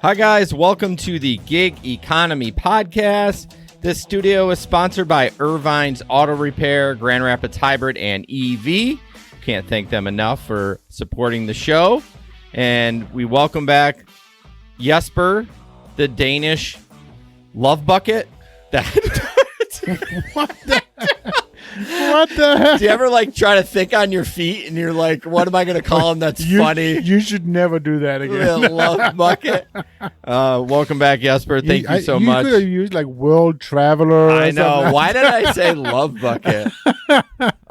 Hi, guys. Welcome to the Gig Economy Podcast. This studio is sponsored by Irvine's Auto Repair, Grand Rapids Hybrid, and EV. Can't thank them enough for supporting the show. And we welcome back Jesper, the Danish love bucket. What the heck? Do you ever try to think on your feet and you're like, what am I going to call him that's funny? You should never do that again. Love bucket. Welcome back, Jesper. Thank you so much. You could have used world traveler. I know. Why did I say love bucket?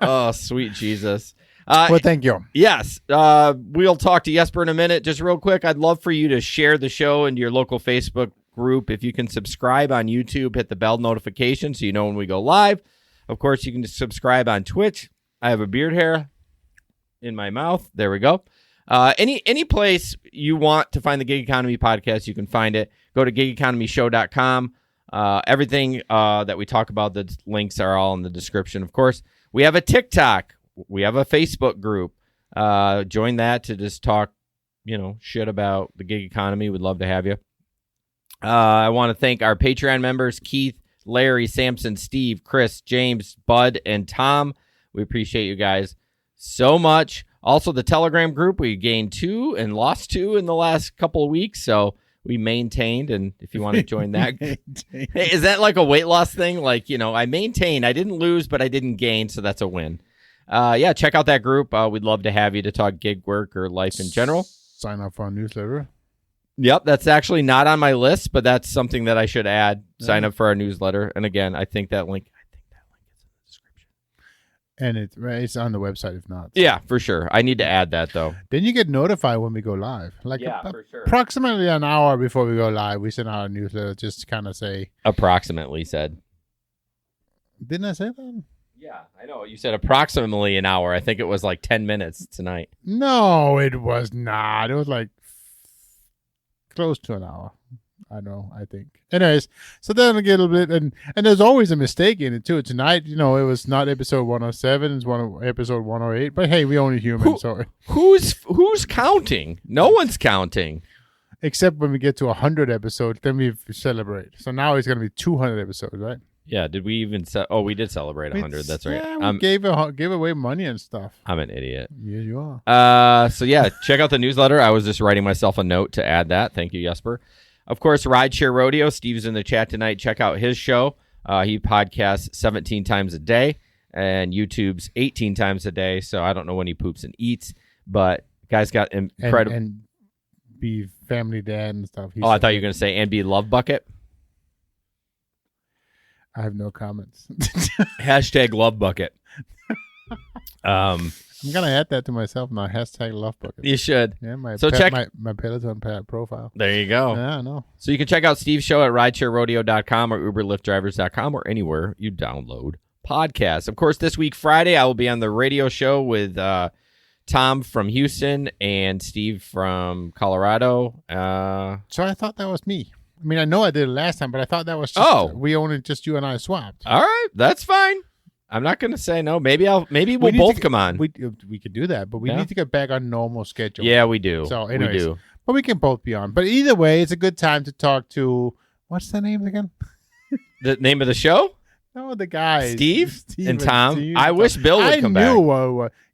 Oh, sweet Jesus. Well, thank you. Yes. We'll talk to Jesper in a minute. Just real quick, I'd love for you to share the show into your local Facebook group. If you can subscribe on YouTube, hit the bell notification so you know when we go live. Of course, you can subscribe on Twitch. I have a beard hair in my mouth. There we go. Any place you want to find the Gig Economy Podcast, you can find it. Go to gigeconomyshow.com. Everything that we talk about, the links are all in the description, of course. We have a TikTok. We have a Facebook group. Join that to just talk, shit about the gig economy. We'd love to have you. I want to thank our Patreon members, Keith, Larry, Samson, Steve, Chris, James, Bud, and Tom. We appreciate you guys so much. Also, the Telegram group, we gained 2 and lost 2 in the last couple of weeks, so we maintained. And if you want to join that, hey, is that like a weight loss thing? I maintained. I didn't lose, but I didn't gain, so that's a win. Yeah, check out that group. We'd love to have you to talk gig work or life in general. Sign up for our newsletter. Yep, that's actually not on my list, but that's something that I should add. Sign up for our newsletter. And again, I think that link is in the description. And it's on the website if not. Yeah, for sure. I need to add that though. Then you get notified when we go live. For sure. Approximately an hour before we go live, we send out a newsletter just to kind of say. Approximately said. Didn't I say that? Yeah, I know. You said approximately an hour. I think it was 10 minutes tonight. No, it was not. It was close to an hour. I think. Anyways, so then a little bit, and there's always a mistake in it too. Tonight, it was not episode 107, it's episode 108. But hey, we only human, so who's counting? No one's counting. Except when we get to 100 episodes, then we celebrate. So now it's going to be 200 episodes, right? Yeah, did we even we did celebrate 100. That's right. Yeah, we gave away money and stuff. I'm an idiot. Yeah, you are. So yeah, check out the newsletter. I was just writing myself a note to add that. Thank you, Jesper. Of course, Rideshare Rodeo. Steve's in the chat tonight. Check out his show. He podcasts 17 times a day, and YouTube's 18 times a day. So I don't know when he poops and eats, but guy's got incredible. And be family dad and stuff. I thought you were going to say and be love bucket. I have no comments. Hashtag love bucket. I'm gonna add that to myself now. Hashtag love bucket. You should. Yeah, check my Peloton profile. There you go. Yeah, I know. So you can check out Steve's show at ridesharerodeo.com or uberlyftdrivers.com or anywhere you download podcasts. Of course, this week Friday I will be on the radio show with Tom from Houston and Steve from Colorado. So I thought that was me. I mean, I know I did it last time, but I thought that was just you and I swapped. All right, that's fine. I'm not going to say no. Maybe we'll both come on. We could do that, but we need to get back on normal schedule. Yeah, we do. So anyways, we do. But we can both be on. But either way, it's a good time to talk to, what's the name again? The name of the show? No, the guys. Steve and Tom. I wish Bill would come back.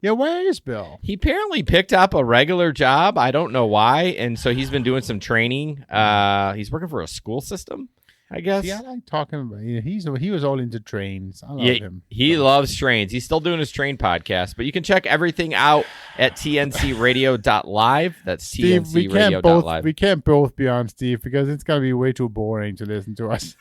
Yeah, where is Bill? He apparently picked up a regular job. I don't know why. And so he's been doing some training. He's working for a school system, I guess. Yeah, I like talking about he was all into trains. I love him. He loves trains. He's still doing his train podcast. But you can check everything out at tncradio.live. That's tncradio.live. We can't both be on, Steve, because it's going to be way too boring to listen to us.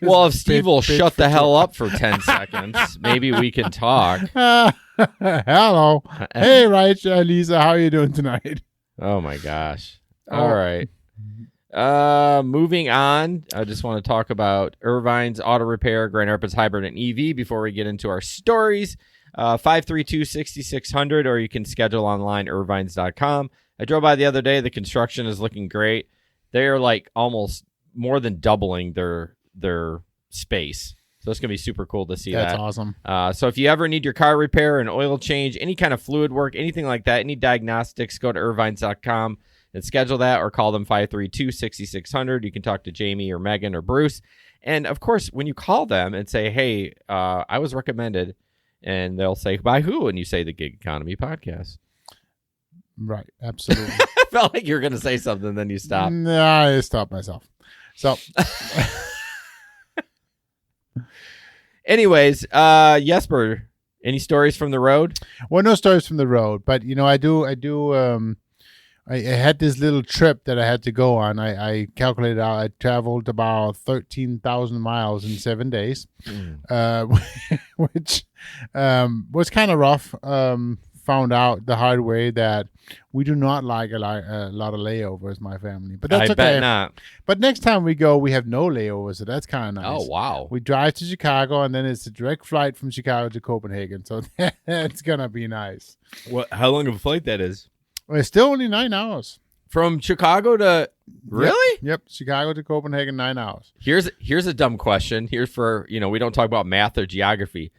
Well, if Steve will shut the hell up for 10 seconds, maybe we can talk. Hello. Hey, Lisa, how are you doing tonight? Oh, my gosh. All right. Moving on, I just want to talk about Irvine's Auto Repair, Grand Rapids Hybrid, and EV before we get into our stories. 532-6600, or you can schedule online, irvines.com. I drove by the other day. The construction is looking great. They're almost more than doubling their space. So it's going to be super cool to see that. That's awesome. So if you ever need your car repair, an oil change, any kind of fluid work, anything like that, any diagnostics, go to irvines.com. and schedule that, or call them 532-6600. You can talk to Jamie or Megan or Bruce. And of course, when you call them and say, hey, I was recommended, and they'll say, by who? And you say the Gig Economy Podcast. Right. Absolutely. I felt like you were going to say something, then you stopped. No, I stopped myself. So anyways, Jesper, any stories from the road? Well, no stories from the road, but I had this little trip that I had to go on. I calculated out I traveled about 13,000 miles in 7 days, which was kind of rough. Found out the hard way that we do not like a lot of layovers, my family. But that's okay. I bet not. But next time we go, we have no layovers, so that's kind of nice. Oh, wow. We drive to Chicago, and then it's a direct flight from Chicago to Copenhagen, so that's going to be nice. How long of a flight that is? It's still only 9 hours. From Chicago to... Really? Yep. Chicago to Copenhagen, 9 hours. Here's a dumb question. Here's for, we don't talk about math or geography.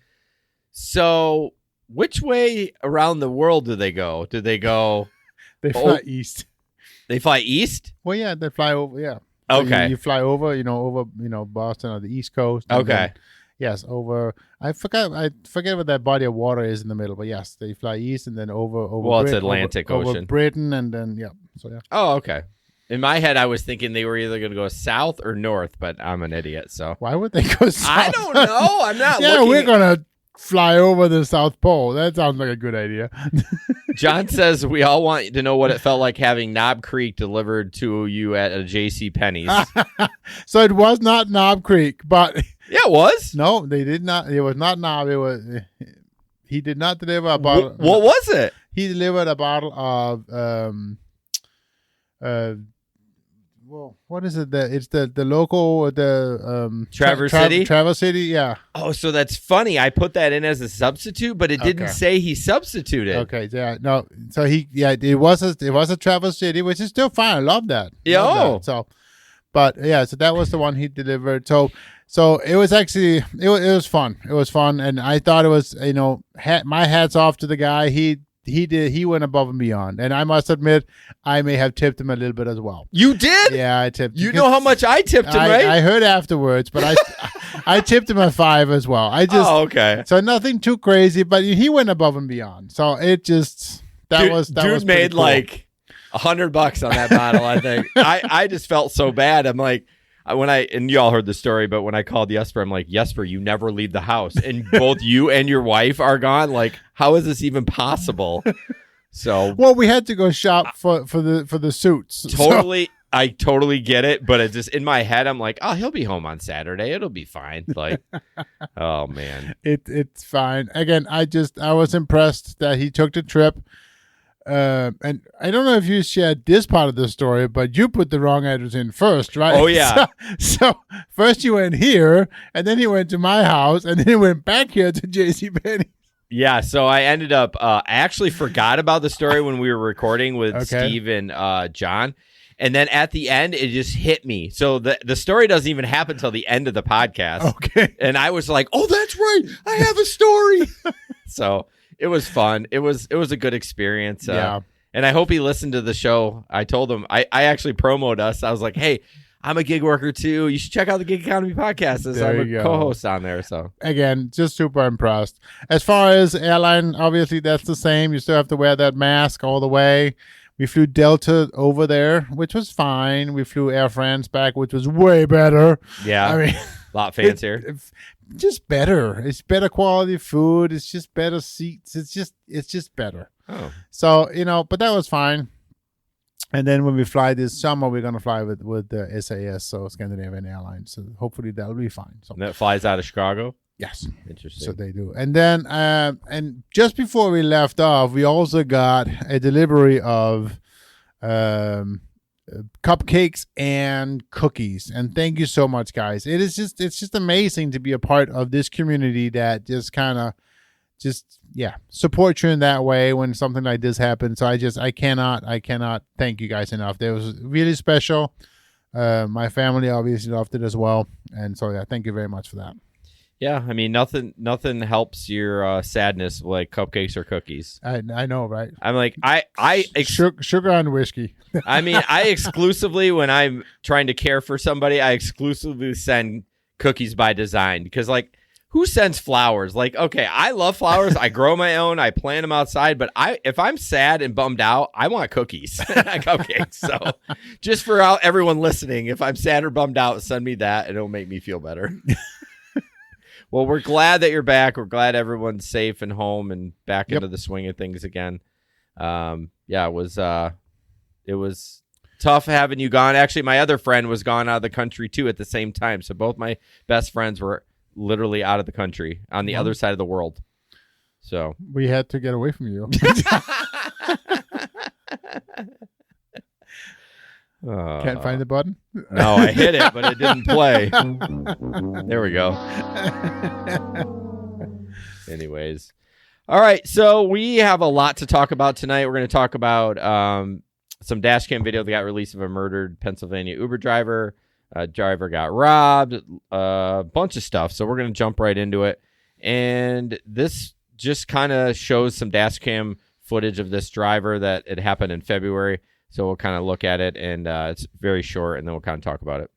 So... which way around the world do they go? Do they go? They fly east. They fly east? Well, yeah, they fly over. Yeah. Okay. So you fly over, over Boston or the East Coast. Okay. Yes, over. I forget what that body of water is in the middle, but yes, they fly east and then over. Well, it's Atlantic Ocean. Over Britain, and then So yeah. Oh, okay. In my head, I was thinking they were either going to go south or north, but I'm an idiot. So why would they go south? I don't know. I'm not. Yeah, we're gonna fly over the South Pole. That sounds like a good idea. John says we all want to know what it felt like having Knob Creek delivered to you at a J.C. Penney's. So it was not Knob Creek, but yeah, it was. No, they did not. It was not Knob. It was. He did not deliver a bottle. What was it? He delivered a bottle of well, what is it? It's the local Traverse City. Traverse City, yeah. Oh, so that's funny. I put that in as a substitute, but it didn't say he substituted. Okay, yeah, no. So it was a Traverse City, which is still fine. I love that. Yeah. So, but yeah, so that was the one he delivered. So it was actually it was fun. It was fun, and I thought it was my hats off to the guy. He went above and beyond, and I must admit I may have tipped him a little bit as well. You did? Yeah, I tipped. You know how much I tipped him, right? I heard afterwards, but I tipped him a 5 as well. Okay. So nothing too crazy, but he went above and beyond. So it just that was made cool. like $100 on that bottle. I think I just felt so bad. I'm like. And you all heard the story, but when I called Jesper, I'm like, Jesper, you never leave the house, and both you and your wife are gone. Like, how is this even possible? So, well, we had to go shop for the suits. Totally, so. I totally get it, but it's just in my head, I'm like, oh, he'll be home on Saturday. It'll be fine. Like, oh man, it's fine. Again, I was impressed that he took the trip. And I don't know if you shared this part of the story, but you put the wrong address in first, right? Oh, yeah. So first you went here, and then he went to my house, and then he went back here to JCPenney. Yeah, so I ended up, I actually forgot about the story when we were recording with Steve and John. And then at the end, it just hit me. So the story doesn't even happen till the end of the podcast. Okay. And I was like, oh, that's right. I have a story. So... it was fun. It was a good experience. Yeah. And I hope he listened to the show. I told him, I actually promoted us. I was like, hey, I'm a gig worker too. You should check out the Gig Economy Podcast. I'm a co-host on there. So again, just super impressed. As far as airline, obviously that's the same. You still have to wear that mask all the way. We flew Delta over there, which was fine. We flew Air France back, which was way better. Yeah. I mean, a lot fancier. Just better. It's better quality food. It's just better seats. It's just better. Oh. So, but that was fine. And then when we fly this summer, we're going to fly with the SAS, so Scandinavian Airlines. So hopefully that'll be fine. So and that flies out of Chicago? Yes. Interesting. So they do. And then, and just before we left off, we also got a delivery of cupcakes and cookies, and thank you so much, guys. It's just amazing to be a part of this community that just kind of support you in that way when something like this happens. So I cannot thank you guys enough. That was really special. My family obviously loved it as well, and so yeah, thank you very much for that. Yeah, I mean nothing helps your sadness like cupcakes or cookies. I know, right? I'm like sugar on whiskey. I mean, I exclusively, when I'm trying to care for somebody, I exclusively send cookies by design because, like, who sends flowers? Like, okay, I love flowers. I grow my own. I plant them outside. But if I'm sad and bummed out, I want cookies, not cupcakes. So just for everyone listening, if I'm sad or bummed out, send me that. And it'll make me feel better. Well, we're glad that you're back. We're glad everyone's safe and home and back into the swing of things again. It was tough having you gone. Actually, my other friend was gone out of the country too at the same time. So both my best friends were literally out of the country on the other side of the world. So we had to get away from you. Can't find the button? No, I hit it, but it didn't play. There we go. Anyways. All right, so we have a lot to talk about tonight. We're going to talk about some dash cam video that got released of a murdered Pennsylvania Uber driver. A driver got robbed, a bunch of stuff. So we're going to jump right into it. And this just kind of shows some dash cam footage of this driver that it happened in February. So we'll kind of look at it, and it's very short, and then we'll kind of talk about it.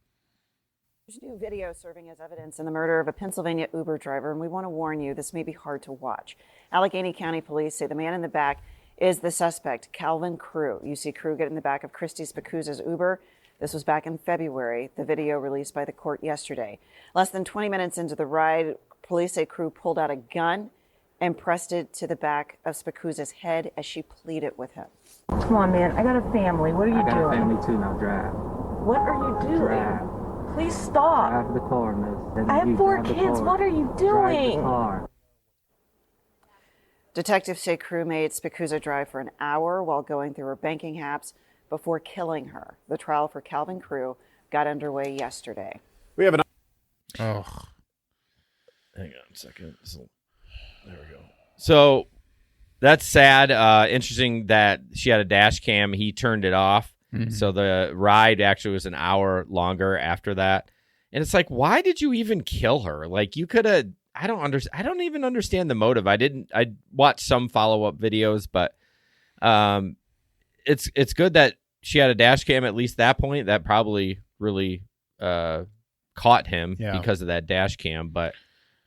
There's new video serving as evidence in the murder of a Pennsylvania Uber driver, and we want to warn you, this may be hard to watch. Allegheny County police say the man in the back is the suspect, Calvin Crew. You see Crew get in the back of Christy Spacuzza's Uber. This was back in February, the video released by the court yesterday. Less than 20 minutes into the ride, police say Crew pulled out a gun and pressed it to the back of Spacuzza's head as she pleaded with him. Come on, man. I got a family. What are you doing? I got a family too. Now drive. What are you doing? Drive. Please stop. Drive the car, miss. I have 4 kids. What are you doing? Drive the car. Detectives say Crew made Spacuzza drive for an hour while going through her banking apps before killing her. The trial for Calvin Crew got underway yesterday. We have an... Oh. Hang on a second. There we go. So that's sad. Interesting that she had a dash cam. He turned it off. Mm-hmm. So the ride actually was an hour longer after that. And it's like, why did you even kill her? Like, you could have... I don't even understand the motive. I watched some follow-up videos, but it's good that she had a dash cam at least that point. That probably really caught him because of that dash cam. But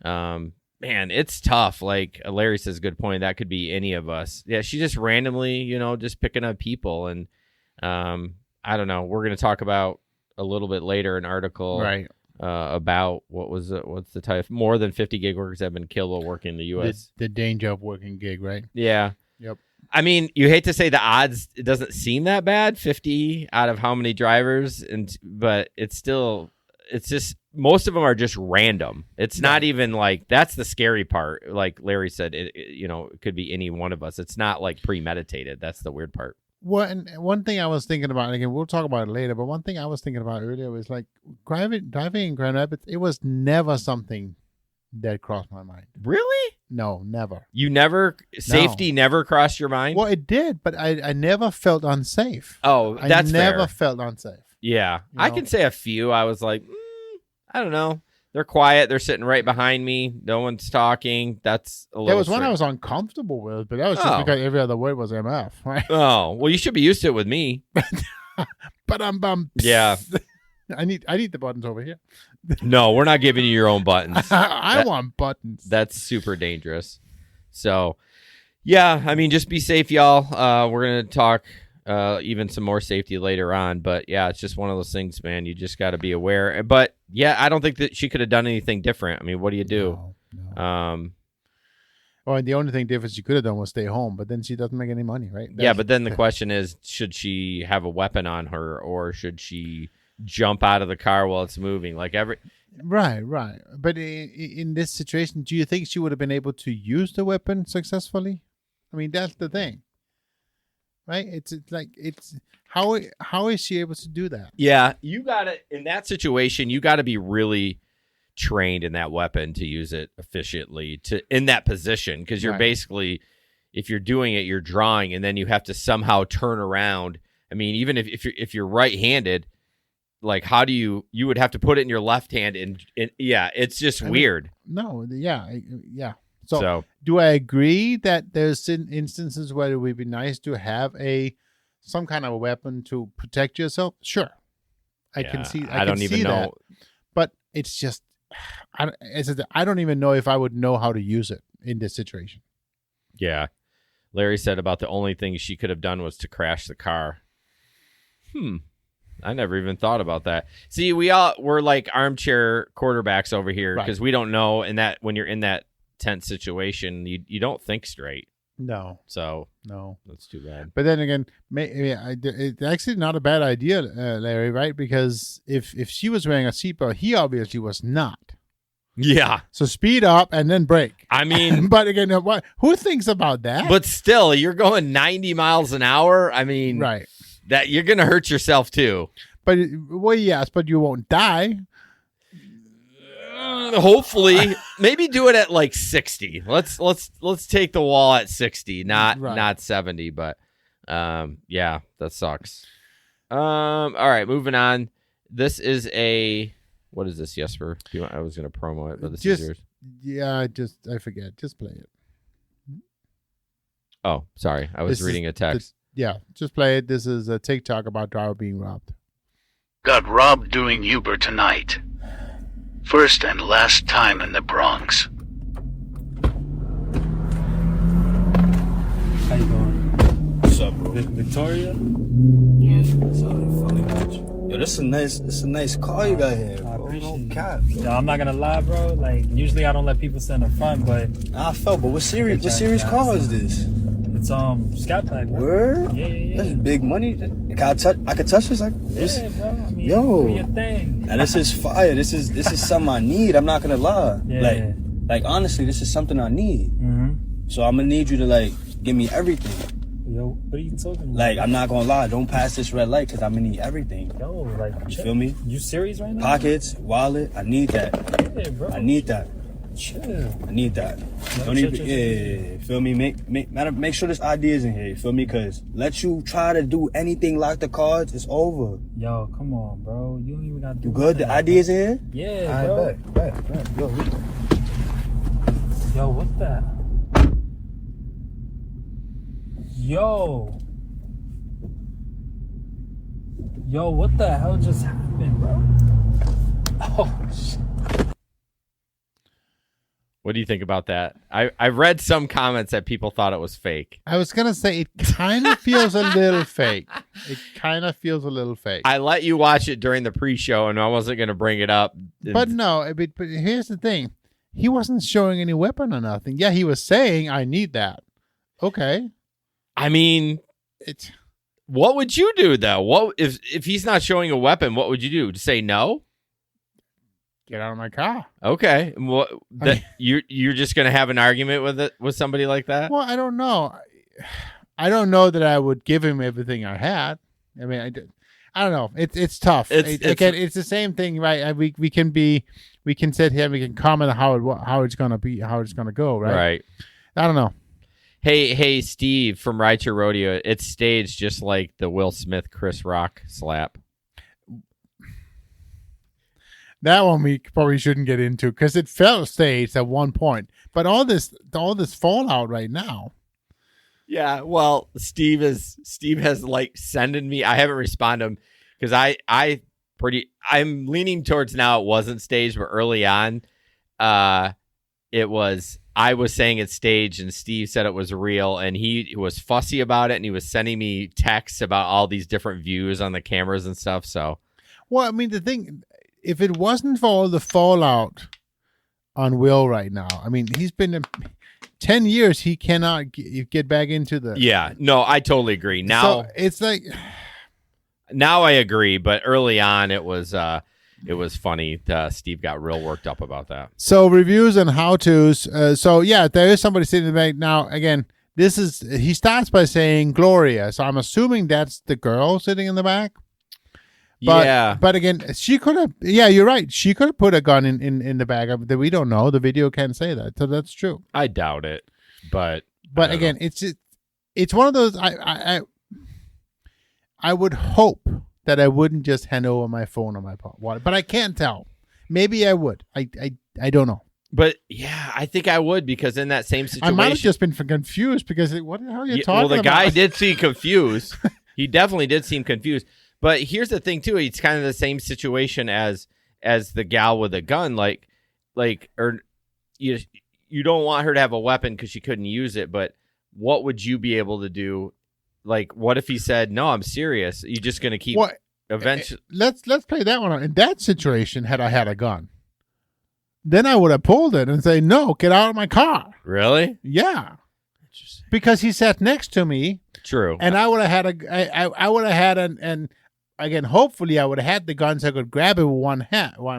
man, it's tough. Like Larry says, good point. That could be any of us. Yeah, she just randomly, just picking up people. And I don't know. We're going to talk about a little bit later an article about what's the type? More than 50 gig workers have been killed while working in the U.S. The danger of working gig, right? Yeah. Yep. I mean, you hate to say the odds, it doesn't seem that bad, 50 out of how many drivers, but it's just, most of them are just random. It's not even like, that's the scary part. Like Larry said, it could be any one of us. It's not like premeditated. That's the weird part. Well, and one thing I was thinking about, and again, we'll talk about it later, but one thing I was thinking about earlier was like driving in Grand Rapids, it was never something that crossed my mind. Really? No, never. You never, safety never crossed your mind? Well, it did, but I never felt unsafe. Oh, that's I never fair. felt unsafe. Yeah. I can say a few. I was like, I don't know. They're quiet. They're sitting right behind me. No one's talking. That's a little There was one I was uncomfortable with, but that was just because every other word was MF, right? Oh, well, you should be used to it with me. But I'm bummed. Yeah. I need the buttons over here. No, we're not giving you your own buttons. I want buttons. That's super dangerous. So, yeah, I mean, just be safe, y'all. We're going to talk even some more safety later on. But, yeah, it's just one of those things, man. You just got to be aware. But, yeah, I don't think that she could have done anything different. I mean, what do you do? No. Well, the only thing different she could have done was stay home, but then she doesn't make any money, right? But then the question is, should she have a weapon on her, or should she jump out of the car while it's moving? Right. But in this situation, do you think she would have been able to use the weapon successfully? I mean, that's the thing, right? It's how is she able to do that? Yeah, you gotta, in that situation, you gotta be really trained in that weapon to use it efficiently in that position, because you're basically, if you're doing it, you're drawing, and then you have to somehow turn around. I mean, even if you're right-handed, like, how do you would have to put it in your left hand and yeah, it's just weird. Yeah. So, do I agree that there's instances where it would be nice to have some kind of a weapon to protect yourself? Sure. I can see. I don't even know. But it's just, I don't even know if I would know how to use it in this situation. Yeah. Larry said about the only thing she could have done was to crash the car. I never even thought about that. See, we're like armchair quarterbacks over here because we don't know. And that when you're in that tense situation, you don't think straight. No. So no, that's too bad. But then again, it's actually not a bad idea, Larry, right? Because if she was wearing a seatbelt, he obviously was not. Yeah. So speed up and then brake. I mean, but again, who thinks about that? But still, you're going 90 miles an hour. I mean, right. That you're gonna hurt yourself too. But yes, but you won't die. Hopefully, maybe do it at like 60. Let's take the wall at 60, not 70. But yeah, that sucks. All right, moving on. This is what is this, Jesper? I was gonna promo it, but this is yours. Yeah, I forget. Just play it. Oh, sorry, I was reading a text. Yeah, just play it. This is a TikTok about driver being robbed. Got robbed doing Uber tonight. First and last time in the Bronx. How you doing? What's up, bro? Victoria? Yeah. Sorry, fully much. Yo, this is a nice car you got here, bro. I appreciate it. Yo, I'm not gonna lie, bro. Like, usually I don't let people sit in the front, but I felt, but what series car is this? It's Scat Pack, bro. Word? Yeah. That's big money. I could touch this? Yeah, bro. I mean, yo. do your thing. And this is fire. This is something I need. I'm not gonna lie. Yeah. Like honestly, this is something I need. Mm-hmm. So I'm gonna need you to like give me everything. Yo, what are you talking about? Like, I'm not gonna lie, don't pass this red light because I'm gonna need everything. Yo, like, you feel me? You serious right now? Pockets, wallet, I need that. Yeah, bro. I need that. Chill. I need that. Don't even, feel me? Make sure this ID is in here, you feel me? Because let you try to do anything like the cards, it's over. Yo, come on, bro. You don't even gotta do You good? The ID is in here? Yeah, all bro. Right, bet. Yo, what the? Yo, what the hell just happened, bro? Oh, shit. What do you think about that? I read some comments that people thought it was fake. I was going to say it kind of feels a little fake. I let you watch it during the pre-show, and I wasn't going to bring it up. But no, but here's the thing. He wasn't showing any weapon or nothing. Yeah, he was saying, I need that. Okay. I mean, what would you do, though? What if he's not showing a weapon, what would you do? To say no? Get out of my car. Okay. You're just going to have an argument with somebody like that? Well, I don't know. I don't know that I would give him everything I had. I mean, I don't know. It's tough. It's the same thing, right? We can sit here and we can comment on how it's going to be, how it's going to go, right? Right. I don't know. Hey, Steve from Ride Your Rodeo. It's staged just like the Will Smith Chris Rock slap. That one we probably shouldn't get into because it felt staged at one point. But all this fallout right now. Yeah, well, Steve has like sending me. I haven't responded to him because I'm leaning towards now it wasn't staged, but early on, it was. I was saying it's staged, and Steve said it was real, and he was fussy about it, and he was sending me texts about all these different views on the cameras and stuff. So, well, I mean, the thing. If it wasn't for all the fallout on Will right now, I mean, he's been 10 years. He cannot get back into the. Yeah, no, I totally agree. Now so it's like. Now I agree, but early on it was funny. Steve got real worked up about that. So reviews and how tos. So yeah, there is somebody sitting in the back now. Again, he starts by saying Gloria. So I'm assuming that's the girl sitting in the back. But again, she could have. Yeah, you're right. She could have put a gun in the bag. We don't know. The video can't say that. So that's true. I doubt it. But again, it's one of those. I would hope that I wouldn't just hand over my phone or my wallet. But I can't tell. Maybe I would. I don't know. But yeah, I think I would, because in that same situation, I might have just been confused because what the hell are you talking about? Well, the guy did seem confused. He definitely did seem confused. But here's the thing too. It's kind of the same situation as the gal with a gun. Or you don't want her to have a weapon because she couldn't use it. But what would you be able to do? Like, what if he said, "No, I'm serious. You're just going to keep." Well, eventually, let's play that one out. In that situation, had I had a gun, then I would have pulled it and say, "No, get out of my car." Really? Yeah. Because he sat next to me. True. And I would have had I would have had and again, hopefully I would have had the gun so I could grab it with one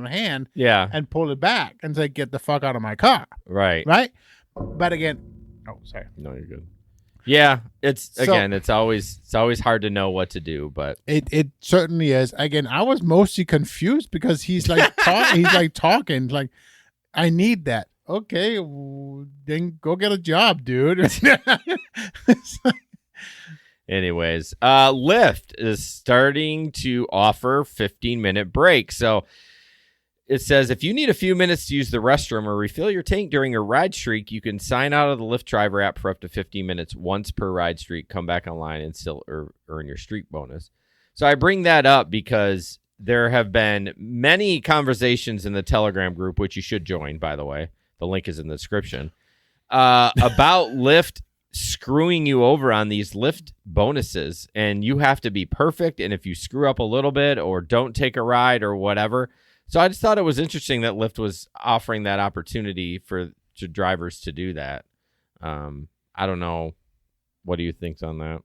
hand. Yeah. And pull it back and say, "Get the fuck out of my car." Right. Right. But again, sorry. No, you're good. Yeah, it's always hard to know what to do, but it certainly is. Again, I was mostly confused because he's like talking like, "I need that." Okay, then go get a job, dude. Anyways, Lyft is starting to offer 15-minute breaks. So it says if you need a few minutes to use the restroom or refill your tank during a ride streak, you can sign out of the Lyft driver app for up to 15 minutes once per ride streak. Come back online and still earn your streak bonus. So I bring that up because there have been many conversations in the Telegram group, which you should join, by the way. The link is in the description, about Lyft screwing you over on these Lyft bonuses, and you have to be perfect. And if you screw up a little bit or don't take a ride or whatever. So I just thought it was interesting that Lyft was offering that opportunity to drivers to do that. I don't know. What do you think on that?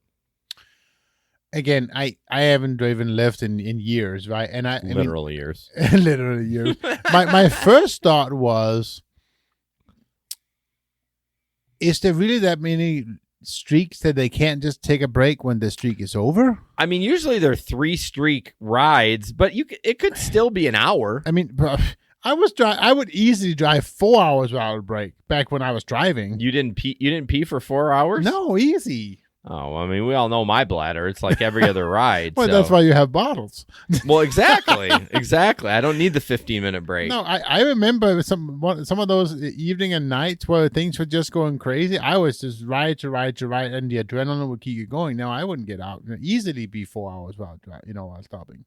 Again, I haven't driven Lyft in years, right? And literally years. Literally years. My first thought was, is there really that many streaks that they can't just take a break when the streak is over? I mean, usually they're 3-streak rides, but it could still be an hour. I mean, bro, I would easily drive 4 hours without a break back when I was driving. You didn't pee for 4 hours? No, easy. Oh, I mean, we all know my bladder. It's like every other ride. Well, so. That's why you have bottles. Well, exactly. I don't need the 15-minute break. No, I remember some of those evening and nights where things were just going crazy. I was just ride, and the adrenaline would keep you going. Now I wouldn't get out. easily be 4 hours while stopping.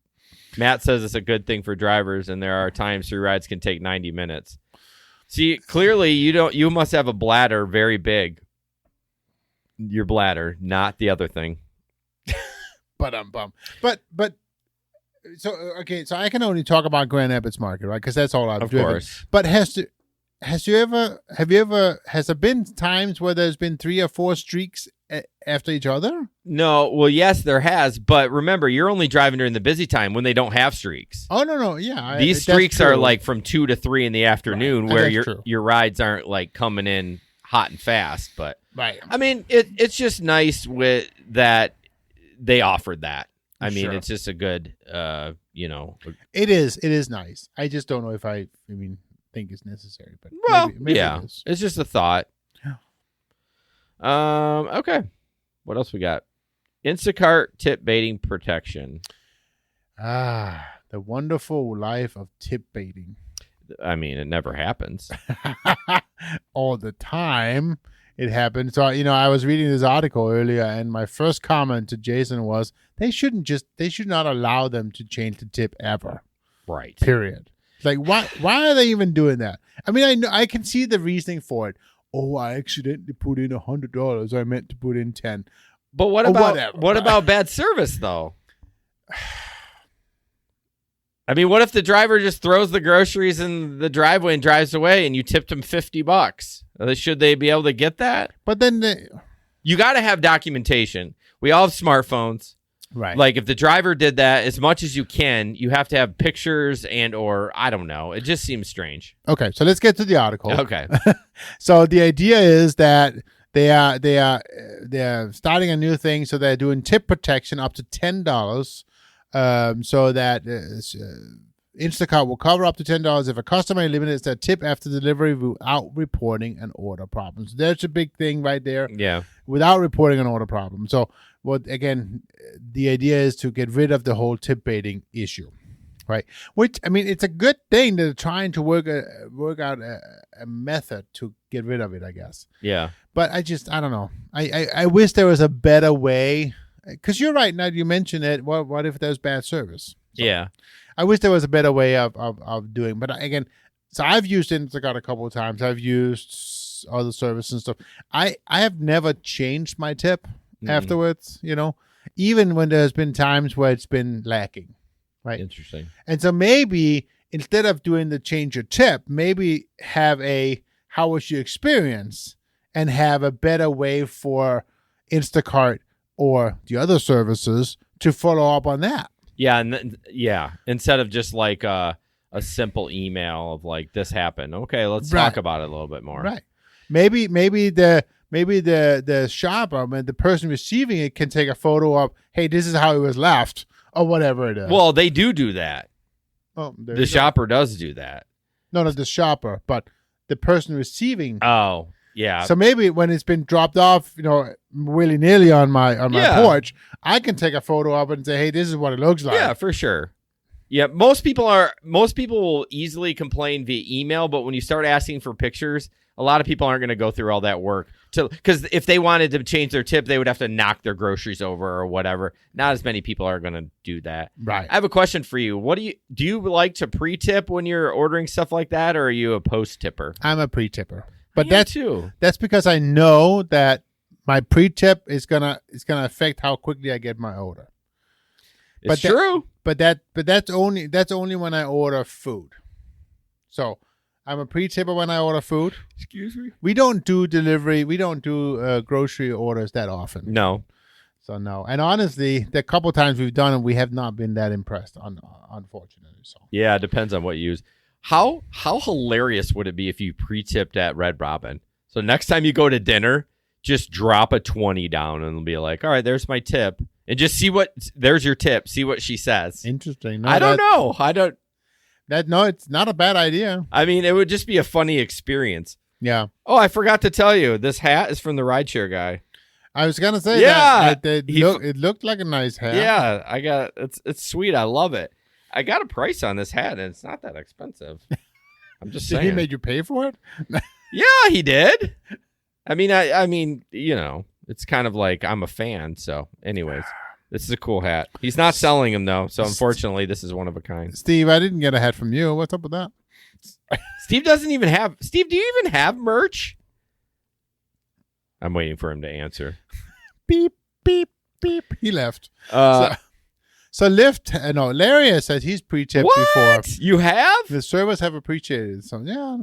Matt says it's a good thing for drivers, and there are times 3 rides can take 90 minutes. See, clearly you must have a bladder very big. Your bladder, not the other thing. But so okay, so I can only talk about Grand Rapids Market, right? Because that's all I've driven. Of course. But has there been times where there's been 3 or 4 streaks after each other? No. Well, yes, there has. But remember, you're only driving during the busy time when they don't have streaks. Oh no, yeah. These streaks are like from 2 to 3 in the afternoon, right. where your rides aren't like coming in hot and fast, but right. I mean, it's just nice with that they offered that. I mean, it's just a good, It is nice. I just don't know if I think it's necessary, but maybe yeah, it is. It's just a thought. Yeah. Okay. What else we got? Instacart tip baiting protection. The wonderful life of tip baiting. I mean, it never happens. All the time it happens. So, I was reading this article earlier, and my first comment to Jason was they should not allow them to change the tip ever. Right. Period. Like, why are they even doing that? I mean, I can see the reasoning for it. Oh, I accidentally put in $100. I meant to put in 10. But what about bad service though? I mean, what if the driver just throws the groceries in the driveway and drives away and you tipped him $50? Should they be able to get that? But then you got to have documentation. We all have smartphones. Right. Like if the driver did that, as much as you can, you have to have pictures or I don't know. It just seems strange. Okay. So let's get to the article. Okay. So the idea is that they are starting a new thing. So they're doing tip protection up to $10. So that Instacart will cover up to $10 if a customer eliminates their tip after delivery without reporting an order problem. So there's a big thing right there. Yeah. Without reporting an order problem. So the idea is to get rid of the whole tip baiting issue, right? Which, I mean, it's a good thing that they're trying to work out a method to get rid of it, I guess. Yeah. But I don't know. I wish there was a better way, because you're right. Now you mention it. What if there's bad service? So Yeah. I wish there was a better way of doing. But again, so I've used Instacart a couple of times. I've used other services and stuff. I have never changed my tip afterwards, even when there's been times where it's been lacking, right? Interesting. And so maybe instead of doing the change your tip, maybe have a how was your experience and have a better way for Instacart or the other services to follow up on that. Yeah, instead of just like a simple email of like, this happened. Okay, let's talk about it a little bit more. Right. Maybe the shopper, the person receiving it, can take a photo of, hey, this is how it was left, or whatever it is. Well, they do that. Oh, the shopper does do that. No, not the shopper, but the person receiving. Oh, yeah. So maybe when it's been dropped off, willy nilly on my porch, I can take a photo of it and say, hey, this is what it looks like. Yeah, for sure. Yeah, most people will easily complain via email, but when you start asking for pictures, a lot of people aren't going to go through all that work because if they wanted to change their tip, they would have to knock their groceries over or whatever. Not as many people are going to do that. Right. I have a question for you. Do you like to pre-tip when you're ordering stuff like that, or are you a post-tipper? I'm a pre-tipper, but too. That's because I know that my pre-tip is gonna affect how quickly I get my order. It's true. But that's only when I order food. So I'm a pre-tipper when I order food. Excuse me? We don't do delivery. We don't do grocery orders that often. No. So no. And honestly, the couple times we've done it, we have not been that impressed, unfortunately. So yeah, it depends on what you use. How hilarious would it be if you pre-tipped at Red Robin? So next time you go to dinner, just drop a 20 down and be like, all right, there's my tip. And just there's your tip. See what she says. Interesting. No, I don't know. No, it's not a bad idea. I mean, it would just be a funny experience. Yeah. Oh, I forgot to tell you, this hat is from the rideshare guy. I was gonna say it looked like a nice hat. Yeah, I got it's sweet. I love it. I got a price on this hat, and it's not that expensive. I'm just saying. He made you pay for it? Yeah, he did. I mean, it's kind of like I'm a fan. So, anyways, this is a cool hat. He's not selling them though, so unfortunately, this is one of a kind. Steve, I didn't get a hat from you. What's up with that? Steve doesn't even have. Steve, do you even have merch? I'm waiting for him to answer. Beep, beep, beep. He left. So Lyft, no, Larry said he's pre-tipped before. You have? The servers have appreciated it. So, yeah.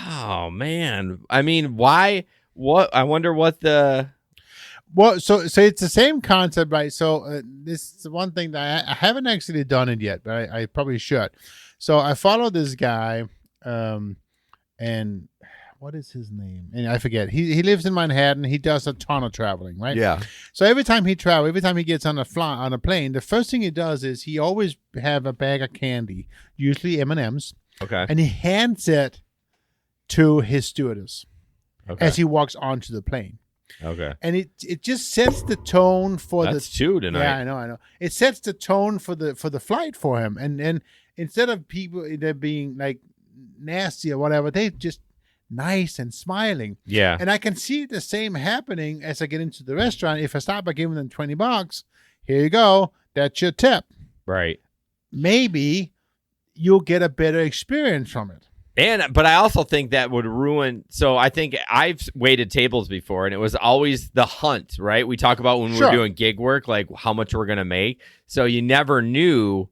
Oh, man. I mean, why? What? I wonder what the... Well, so it's the same concept, right? So this is one thing that I haven't actually done it yet, but I probably should. So I follow this guy, and what is his name? And I forget. He lives in Manhattan. He does a ton of traveling, right? Yeah. So every time he gets on a plane, the first thing he does is he always have a bag of candy, usually M&Ms. Okay. And he hands it to his stewardess as he walks onto the plane. Okay. And it just sets the tone for That's two tonight. Yeah, I know. It sets the tone for the flight for him. And instead of people they're being like nasty or whatever, they just nice and smiling. Yeah. And I can see the same happening as I get into the restaurant. If I start by giving them $20, here you go. That's your tip. Right. Maybe you'll get a better experience from it. But I also think that would ruin. So I think I've waited tables before, and it was always the hunt, right? We talk about when we're doing gig work, like how much we're going to make. So you never knew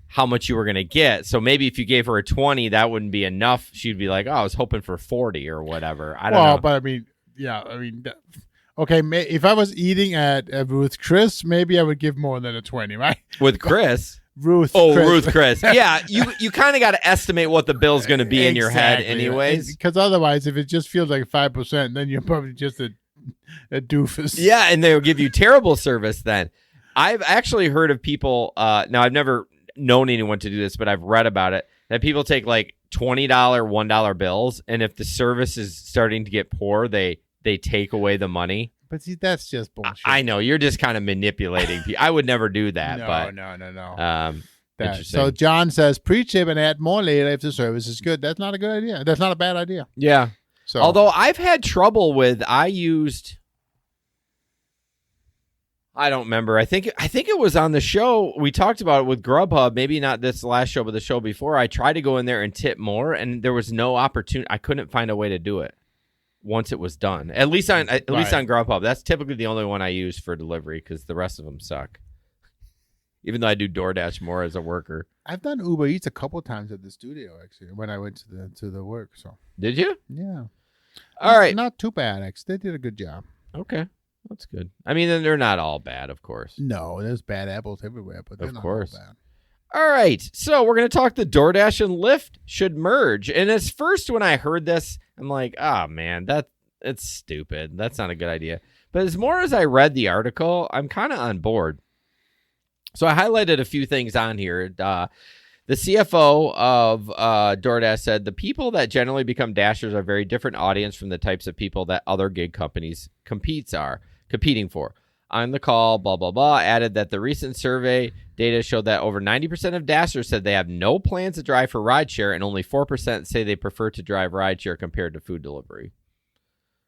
how much you were going to get. So maybe if you gave her a 20, that wouldn't be enough. She'd be like, oh, I was hoping for 40 or whatever. I don't know. But I mean, okay, if I was eating at Ruth Chris, maybe I would give more than a 20, right? With Chris? Ruth Chris. Yeah, you kind of got to estimate what the bill's going to be in your head anyways. Because otherwise, if it just feels like 5%, then you're probably just a doofus. Yeah, and they'll give you terrible service then. I've actually heard of people, now I've never known anyone to do this, but I've read about it, that people take like $20, $1 bills, and if the service is starting to get poor, they take away the money. But see, that's just bullshit. I know you're just kind of manipulating people. I would never do that. No. Interesting. So John says pre-chip and add more later if the service is good. That's not a good idea. That's not a bad idea. Yeah. So Although I've had trouble with, I don't remember. I think it was on the show. We talked about it with Grubhub. Maybe not this last show, but the show before. I tried to go in there and tip more, and there was no opportunity. I couldn't find a way to do it once it was done. At least on Grubhub. That's typically the only one I use for delivery because the rest of them suck. Even though I do DoorDash more as a worker. I've done Uber Eats a couple times at the studio actually when I went to the work. So did you? Yeah. All right. Not too bad actually. They did a good job. Okay. That's good. I mean, they're not all bad, of course. No, there's bad apples everywhere, but they're of not course. all bad. All right. So we're going to talk the DoorDash and Lyft should merge. And at first when I heard this, I'm like, oh, man, it's stupid. That's not a good idea. But as more as I read the article, I'm kind of on board. So I highlighted a few things on here. The CFO of DoorDash said the people that generally become Dashers are a very different audience from the types of people that other gig companies competing for. On the call, blah, blah, blah, added that the recent survey data showed that over 90% of Dashers said they have no plans to drive for rideshare, and only 4% say they prefer to drive rideshare compared to food delivery.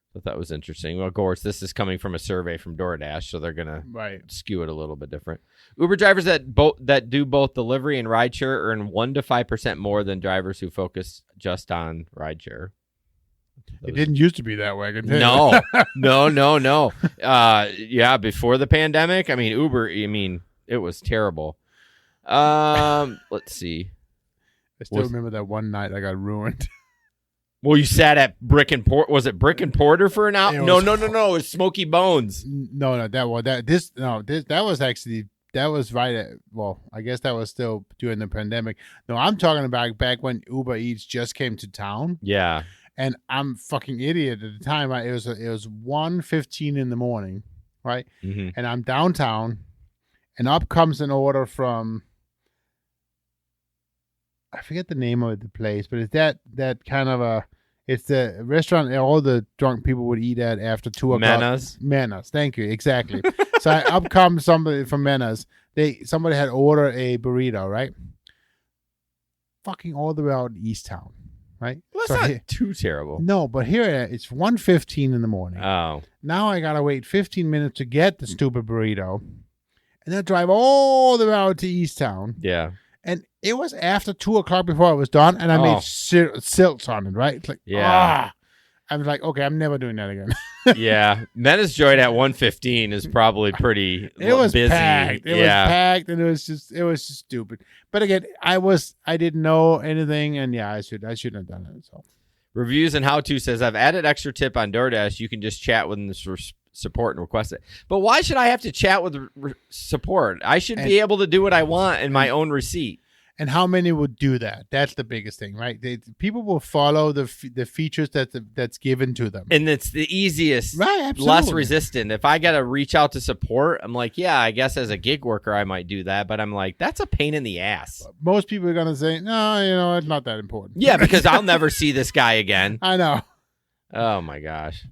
I thought that was interesting. Well, of course, this is coming from a survey from DoorDash, so they're going to skew it a little bit different. Uber drivers that do both delivery and rideshare earn 1 to 5% more than drivers who focus just on rideshare. It didn't used to be that way. I can tell you. No. Yeah, before the pandemic, I mean, Uber, it was terrible. Let's see. I still remember that one night I got ruined. Well, you sat at Brick and Porter. Was it Brick and Porter for an hour? No. It was Smoky Bones. No, that was right at, well, I guess that was still during the pandemic. No, I'm talking about back when Uber Eats just came to town. Yeah. And I'm fucking idiot at the time. It was 1:15 in the morning, right? Mm-hmm. And I'm downtown, and up comes an order from, I forget the name of the place, but it's that kind of it's the restaurant all the drunk people would eat at after 2 o'clock. Menace. Thank you. Exactly. So up comes somebody from Menace. Somebody had ordered a burrito, right? Fucking all the way out in East Town, right? Well, that's not too terrible. No, but here it's 1:15 in the morning. Oh. Now I gotta wait 15 minutes to get the stupid burrito, and then drive all the way out to East Town. Yeah. And it was after 2 o'clock before it was done, and I made silts on it, right? It's like, I was like, okay, I'm never doing that again. Yeah. Menace Joint at 1:15 is probably pretty It was busy. packed. It was packed, and it was just stupid. But again, I didn't know anything, and yeah, I shouldn't have done it. So Reviews and How To says, I've added extra tip on DoorDash. You can just chat with the support and request it. But why should I have to chat with support? I should be able to do what I want in my own receipt. And how many would do that? That's the biggest thing, right? People will follow the features that's given to them, and it's the easiest, right? Absolutely. Less resistant. If I gotta reach out to support, I'm like, yeah, I guess as a gig worker I might do that, but I'm like, that's a pain in the ass. Most people are gonna say, no, it's not that important. Yeah, because I'll never see this guy again. I know. Oh my gosh.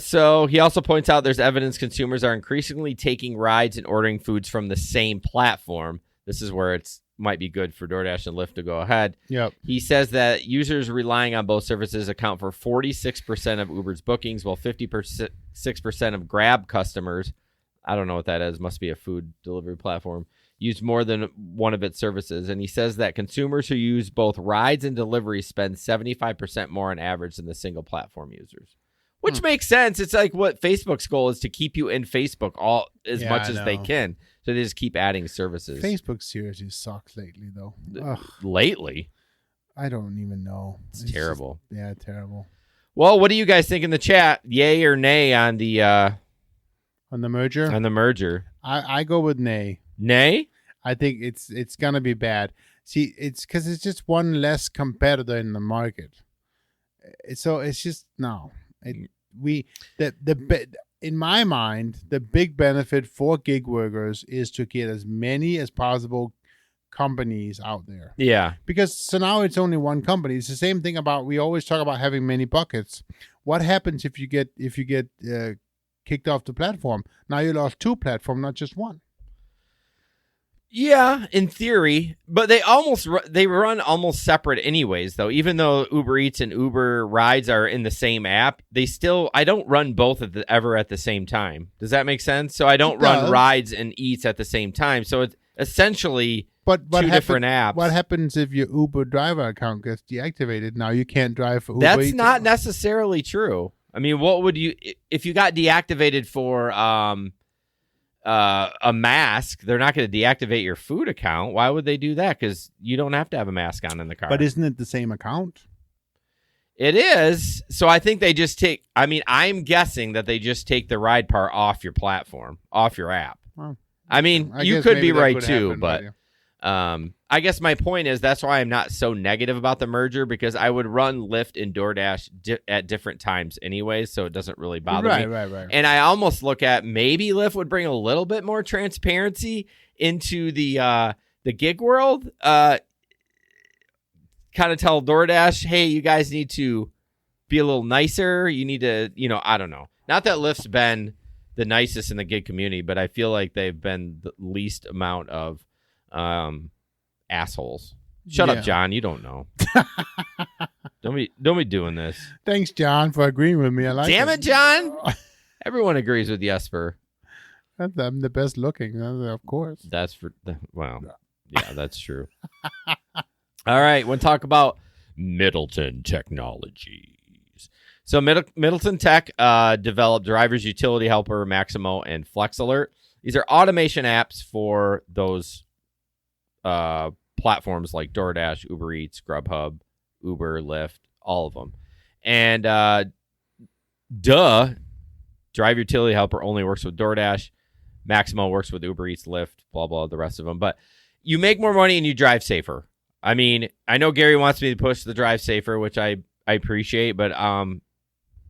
So he also points out there's evidence consumers are increasingly taking rides and ordering foods from the same platform. This is where it's might be good for DoorDash and Lyft to go ahead. Yep. He says that users relying on both services account for 46% of Uber's bookings, while 56% of Grab customers, I don't know what that is, must be a food delivery platform, use more than one of its services. And he says that consumers who use both rides and delivery spend 75% more on average than the single platform users. Which makes sense. It's like what Facebook's goal is to keep you in Facebook as much as they can. So they just keep adding services. Facebook seriously sucks lately, though. Lately? I don't even know. It's terrible. Terrible. Well, what do you guys think in the chat? Yay or nay on the merger? On the merger. I go with nay. Nay? I think it's gonna be bad. See, it's because it's just one less competitor in the market. So it's just no. In my mind, the big benefit for gig workers is to get as many as possible companies out there. Yeah. Because so now it's only one company. It's the same thing about, we always talk about having many buckets. What happens if you get kicked off the platform? Now you lost 2 platforms, not just one. Yeah, in theory, but they run almost separate anyways, though. Even though Uber Eats and Uber Rides are in the same app, I don't run both ever at the same time. Does that make sense? So I don't run Rides and Eats at the same time. So it's essentially two different apps. What happens if your Uber driver account gets deactivated? Now you can't drive for Uber That's Eats? not necessarily true. I mean, what would you if you got deactivated for a mask? They're not going to deactivate your food account. Why would they do that? Because you don't have to have a mask on in the car. But isn't it the same account? It is. So I think they just take. I mean, I'm guessing that they just take the ride part off your platform, off your app. Well, I mean, I you guess could maybe be that right could too, happen, but yeah. I guess my point is that's why I'm not so negative about the merger, because I would run Lyft and DoorDash at different times anyways, so it doesn't really bother me. Right. And I almost look at maybe Lyft would bring a little bit more transparency into the gig world. Kind of tell DoorDash, hey, you guys need to be a little nicer. You need to, I don't know. Not that Lyft's been the nicest in the gig community, but I feel like they've been the least amount of assholes. Shut up, John. You don't know. Don't be doing this. Thanks, John, for agreeing with me. I like Damn it, John. Everyone agrees with Jesper. I'm the best looking, of course. That's yeah, that's true. All right, we'll talk about Middleton Technologies. So Middleton Tech developed Driver's Utility Helper, Maximo, and Flex Alert. These are automation apps for those platforms like DoorDash, Uber Eats, Grubhub, Uber, Lyft, all of them. And Drive Utility Helper only works with DoorDash. Maximo works with Uber Eats, Lyft, blah, blah, the rest of them. But you make more money and you drive safer. I mean, I know Gary wants me to push the drive safer, which I appreciate, but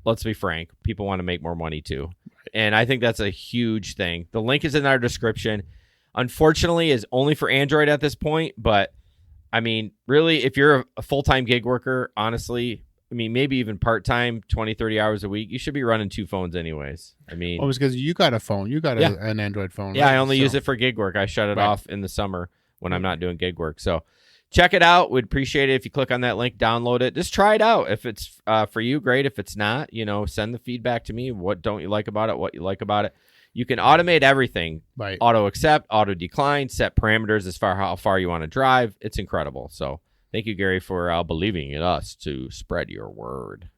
let's be frank. People want to make more money too. And I think that's a huge thing. The link is in our description. Unfortunately, is only for Android at this point. But, I mean, really, if you're a full-time gig worker, honestly, I mean, maybe even part-time, 20, 30 hours a week, you should be running 2 phones anyways. I mean... Well, it's because you got a phone. You got an Android phone. Yeah, right? I only use it for gig work. I shut it off in the summer when I'm not doing gig work. So check it out. We'd appreciate it if you click on that link, download it. Just try it out. If it's for you, great. If it's not, send the feedback to me. What don't you like about it? What you like about it? You can automate everything. Right. Auto accept, auto decline, set parameters as far how far you want to drive. It's incredible. So thank you, Gary, for believing in us to spread your word.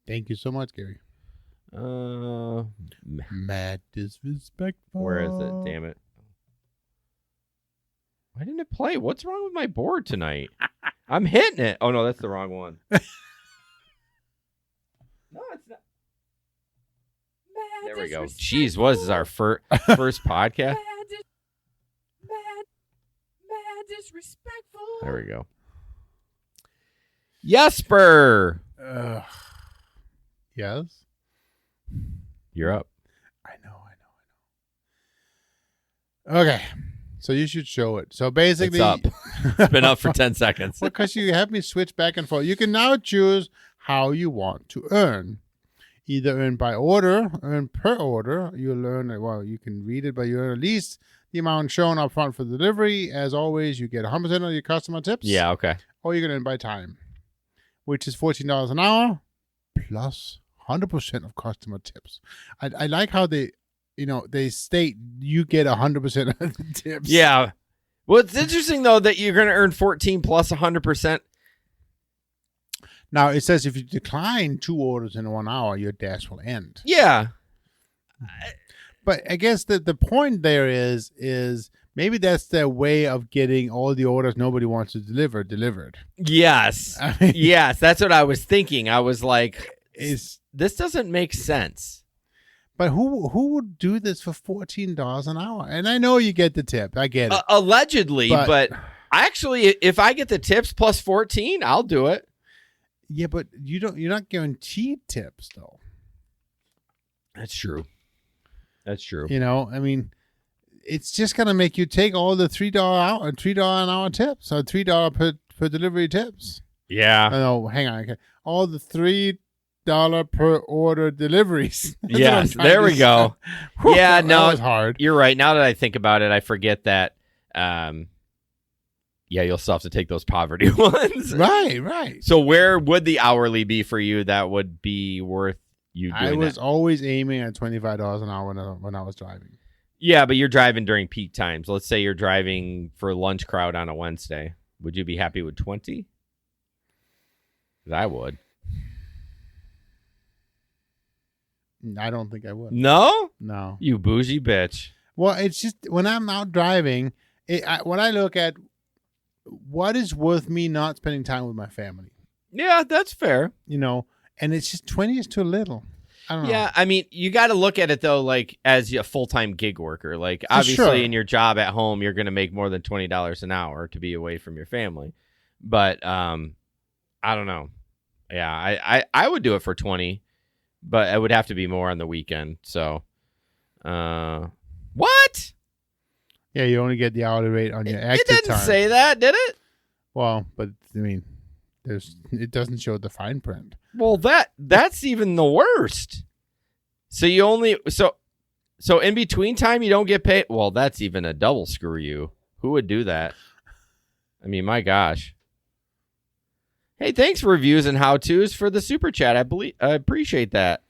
Thank you so much, Gary. Mad disrespectful. Where is it? Damn it. Why didn't it play? What's wrong with my board tonight? I'm hitting it. Oh, no, that's the wrong one. No, it's not. There we go. Jeez, what is this, our first podcast? Mad disrespectful. There we go. Jesper. Yes? You're up. I know. Okay. So you should show it. So basically... It's up. It's been up for 10 seconds. Well, because you have me switch back and forth. You can now choose how you want to earn. Either earn by order, earn per order. You'll earn, you can read it, but you earn at least the amount shown up front for delivery. As always, you get 100% of your customer tips. Yeah, okay. Or you can earn by time, which is $14 an hour plus 100% of customer tips. I like how they state you get 100% of the tips. Yeah. Well, it's interesting, though, that you're going to earn 14 plus 100%. Now, it says if you decline 2 orders in 1 hour, your dash will end. Yeah. But I guess the point there is maybe that's their way of getting all the orders nobody wants to deliver delivered. Yes. I mean, yes, that's what I was thinking. I was like, this doesn't make sense. But who would do this for $14 an hour? And I know you get the tip. I get it. Allegedly, but actually, if I get the tips plus 14, I'll do it. Yeah, but you're not guaranteed tips though. That's true. That's true. I mean, it's just gonna make you take all the $3 an hour tips, or $3 per delivery tips. Yeah. No, hang on. Okay. All the $3 per order deliveries. That's Yes, what I'm there trying we to go. say. Yeah, That no, was hard. You're right. Now that I think about it, I forget that. Yeah, you'll still have to take those poverty ones. Right. So where would the hourly be for you that would be worth you doing I was that? always aiming at $25 an hour when I was driving. Yeah, but you're driving during peak times. Let's say you're driving for lunch crowd on a Wednesday. Would you be happy with 20? 'Cause I would. I don't think I would. No? No. You bougie bitch. Well, it's just when I'm out driving, when I look at what is worth me not spending time with my family, Yeah, that's fair. and it's just 20 is too little. I don't know. Yeah, I mean, you got to look at it though, like as a full-time gig worker. Like obviously, sure. in your job at home, you're going to make more than $20 an hour to be away from your family. But I don't know. Yeah, I would do it for 20, but it would have to be more on the weekend. So, what? Yeah, you only get the hourly rate on your It active didn't time. say that, did it? Well, but I mean, it doesn't show the fine print. Well, that's even the worst. So you only so in between time you don't get paid. Well, that's even a double screw you. Who would do that? I mean, my gosh. Hey, thanks for reviews and how-tos for the super chat. I appreciate that.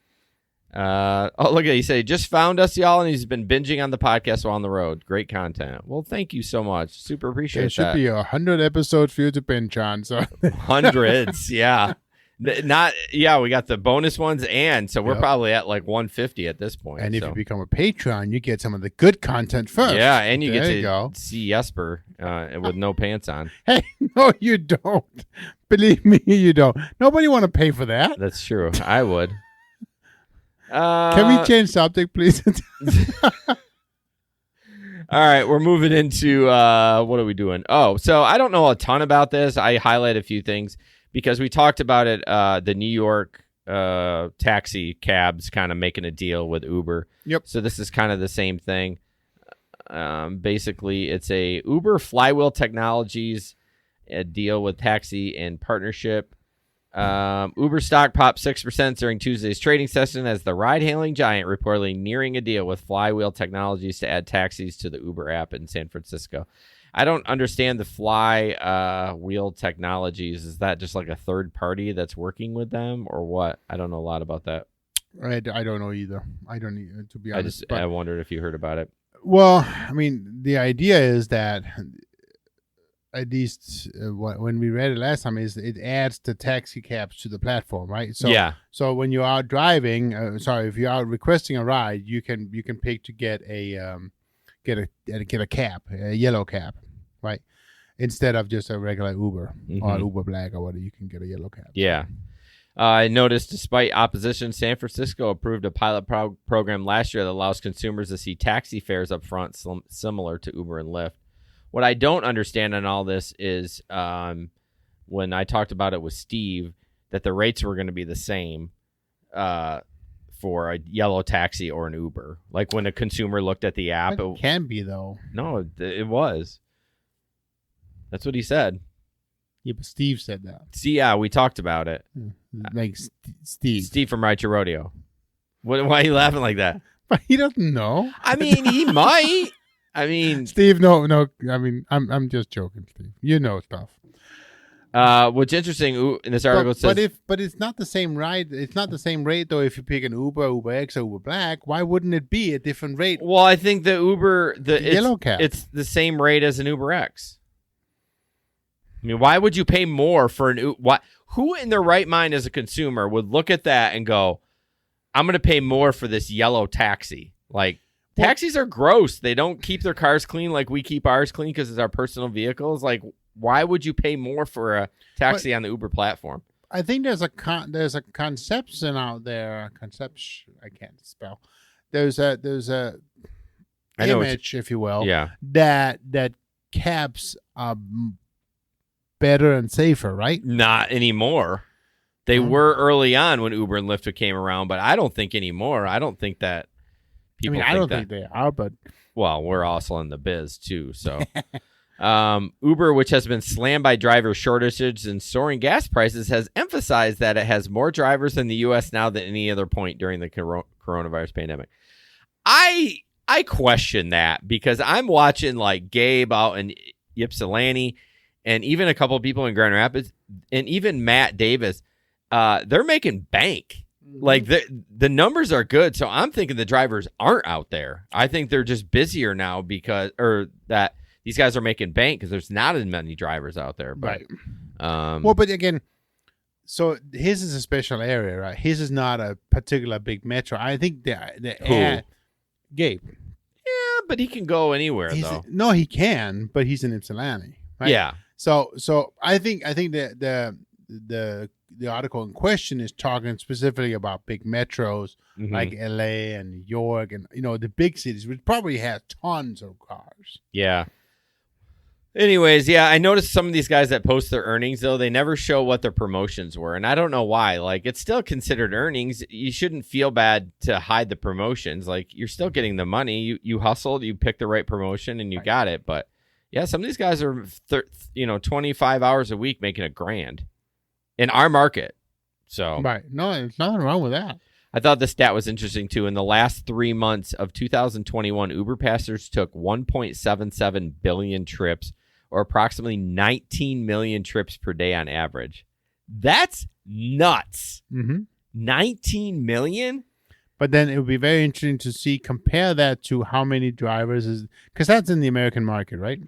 Look at it. He said he just found us, y'all, and he's been binging on the podcast while on the road. Great content. Well, thank you so much. Super appreciate There should that. be 100 episodes for you to binge on. So Hundreds, yeah. We got the bonus ones, and so we're Yep. probably at like 150 at this point. And if so. you become a Patreon, you get some of the good content first. Yeah, and you There get you to go. see Jesper with no pants on. Hey, no, you don't. Believe me, you don't. Nobody want to pay for that. That's true. I would. Can we change subject, please? All right, we're moving into what are we doing? Oh, so I don't know a ton about this. I highlight a few things because we talked about it. The New York taxi cabs kind of making a deal with Uber. Yep. So this is kind of the same thing. Basically, it's a Uber Flywheel Technologies a deal with taxi in partnership. Uber stock popped 6% during Tuesday's trading session as the ride-hailing giant reportedly nearing a deal with Flywheel Technologies to add taxis to the Uber app in San Francisco. I don't understand the Flywheel Technologies. Is that just like a third party that's working with them or what? I don't know a lot about that. I don't know either. I don't need to be honest. I wondered if you heard about it. Well, I mean, the idea is that at least when we read it last time, is it adds the taxi cabs to the platform, right? So Yeah. So when you're out driving, if you're out requesting a ride, you can pick to get a cab, a yellow cab, right? Instead of just a regular Uber or Uber Black or whatever, you can get a yellow cab. Yeah. I noticed despite opposition, San Francisco approved a pilot program last year that allows consumers to see taxi fares up front, similar to Uber and Lyft. What I don't understand in all this is when I talked about it with Steve, that the rates were going to be the same for a yellow taxi or an Uber. Like when a consumer looked at the app. It can be, though. No, it was. That's what he said. Yeah, but Steve said that. See, yeah, we talked about it. Like Steve. Steve from Ride Your Rodeo. Why are you laughing like that? But he doesn't know. I mean, he might. I mean, Steve, no. I mean, I'm just joking, Steve. You know stuff. what's interesting in this article says, but it's not the same ride. It's not the same rate though. If you pick an Uber, Uber X, or Uber Black, why wouldn't it be a different rate? well, I think the Uber, The yellow cab. it's the same rate as an Uber X. I mean, why would you pay more for an Uber? Who in their right mind as a consumer would look at that and go, I'm going to pay more for this yellow taxi? Like, taxis are gross. They don't keep their cars clean like we keep ours clean because it's our personal vehicles. Like, why would you pay more for a taxi on the Uber platform? I think there's a conception out there. I can't spell. There's a I know image, if you will. Yeah. That cabs are better and safer, right? Not anymore. They were early on when Uber and Lyft came around, but I don't think anymore. I don't think that people I don't that. think they are, but well, we're also in the biz too. So, Uber, which has been slammed by driver shortages and soaring gas prices, has emphasized that it has more drivers in the U.S. now than any other point during the coronavirus pandemic. I question that because I'm watching like Gabe out in Ypsilanti and even a couple of people in Grand Rapids and even Matt Davis. They're making bank. Like the numbers are good. So I'm thinking the drivers aren't out there. I think they're just busier now that these guys are making bank because there's not as many drivers out there. But, right. Well, but again, so his is a special area, right? His is not a particular big metro. I think Gabe. Yeah, but he can go anywhere though. No, he can, but he's in Ypsilanti, right? Yeah. So I think the article in question is talking specifically about big metros like LA and New York and the big cities, which probably have tons of cars. Yeah. Anyways, yeah, I noticed some of these guys that post their earnings, though, they never show what their promotions were. And I don't know why. Like, it's still considered earnings. You shouldn't feel bad to hide the promotions. Like, you're still getting the money. You hustled, you picked the right promotion, and you got it. But, yeah, some of these guys are, 25 hours a week making $1,000 in our market. So, right. No, there's nothing wrong with that. I thought the stat was interesting, too. In the last 3 months of 2021, Uber passengers took 1.77 billion trips, or approximately 19 million trips per day on average. That's nuts. 19 million? But then it would be very interesting to compare that to how many drivers because that's in the American market, right?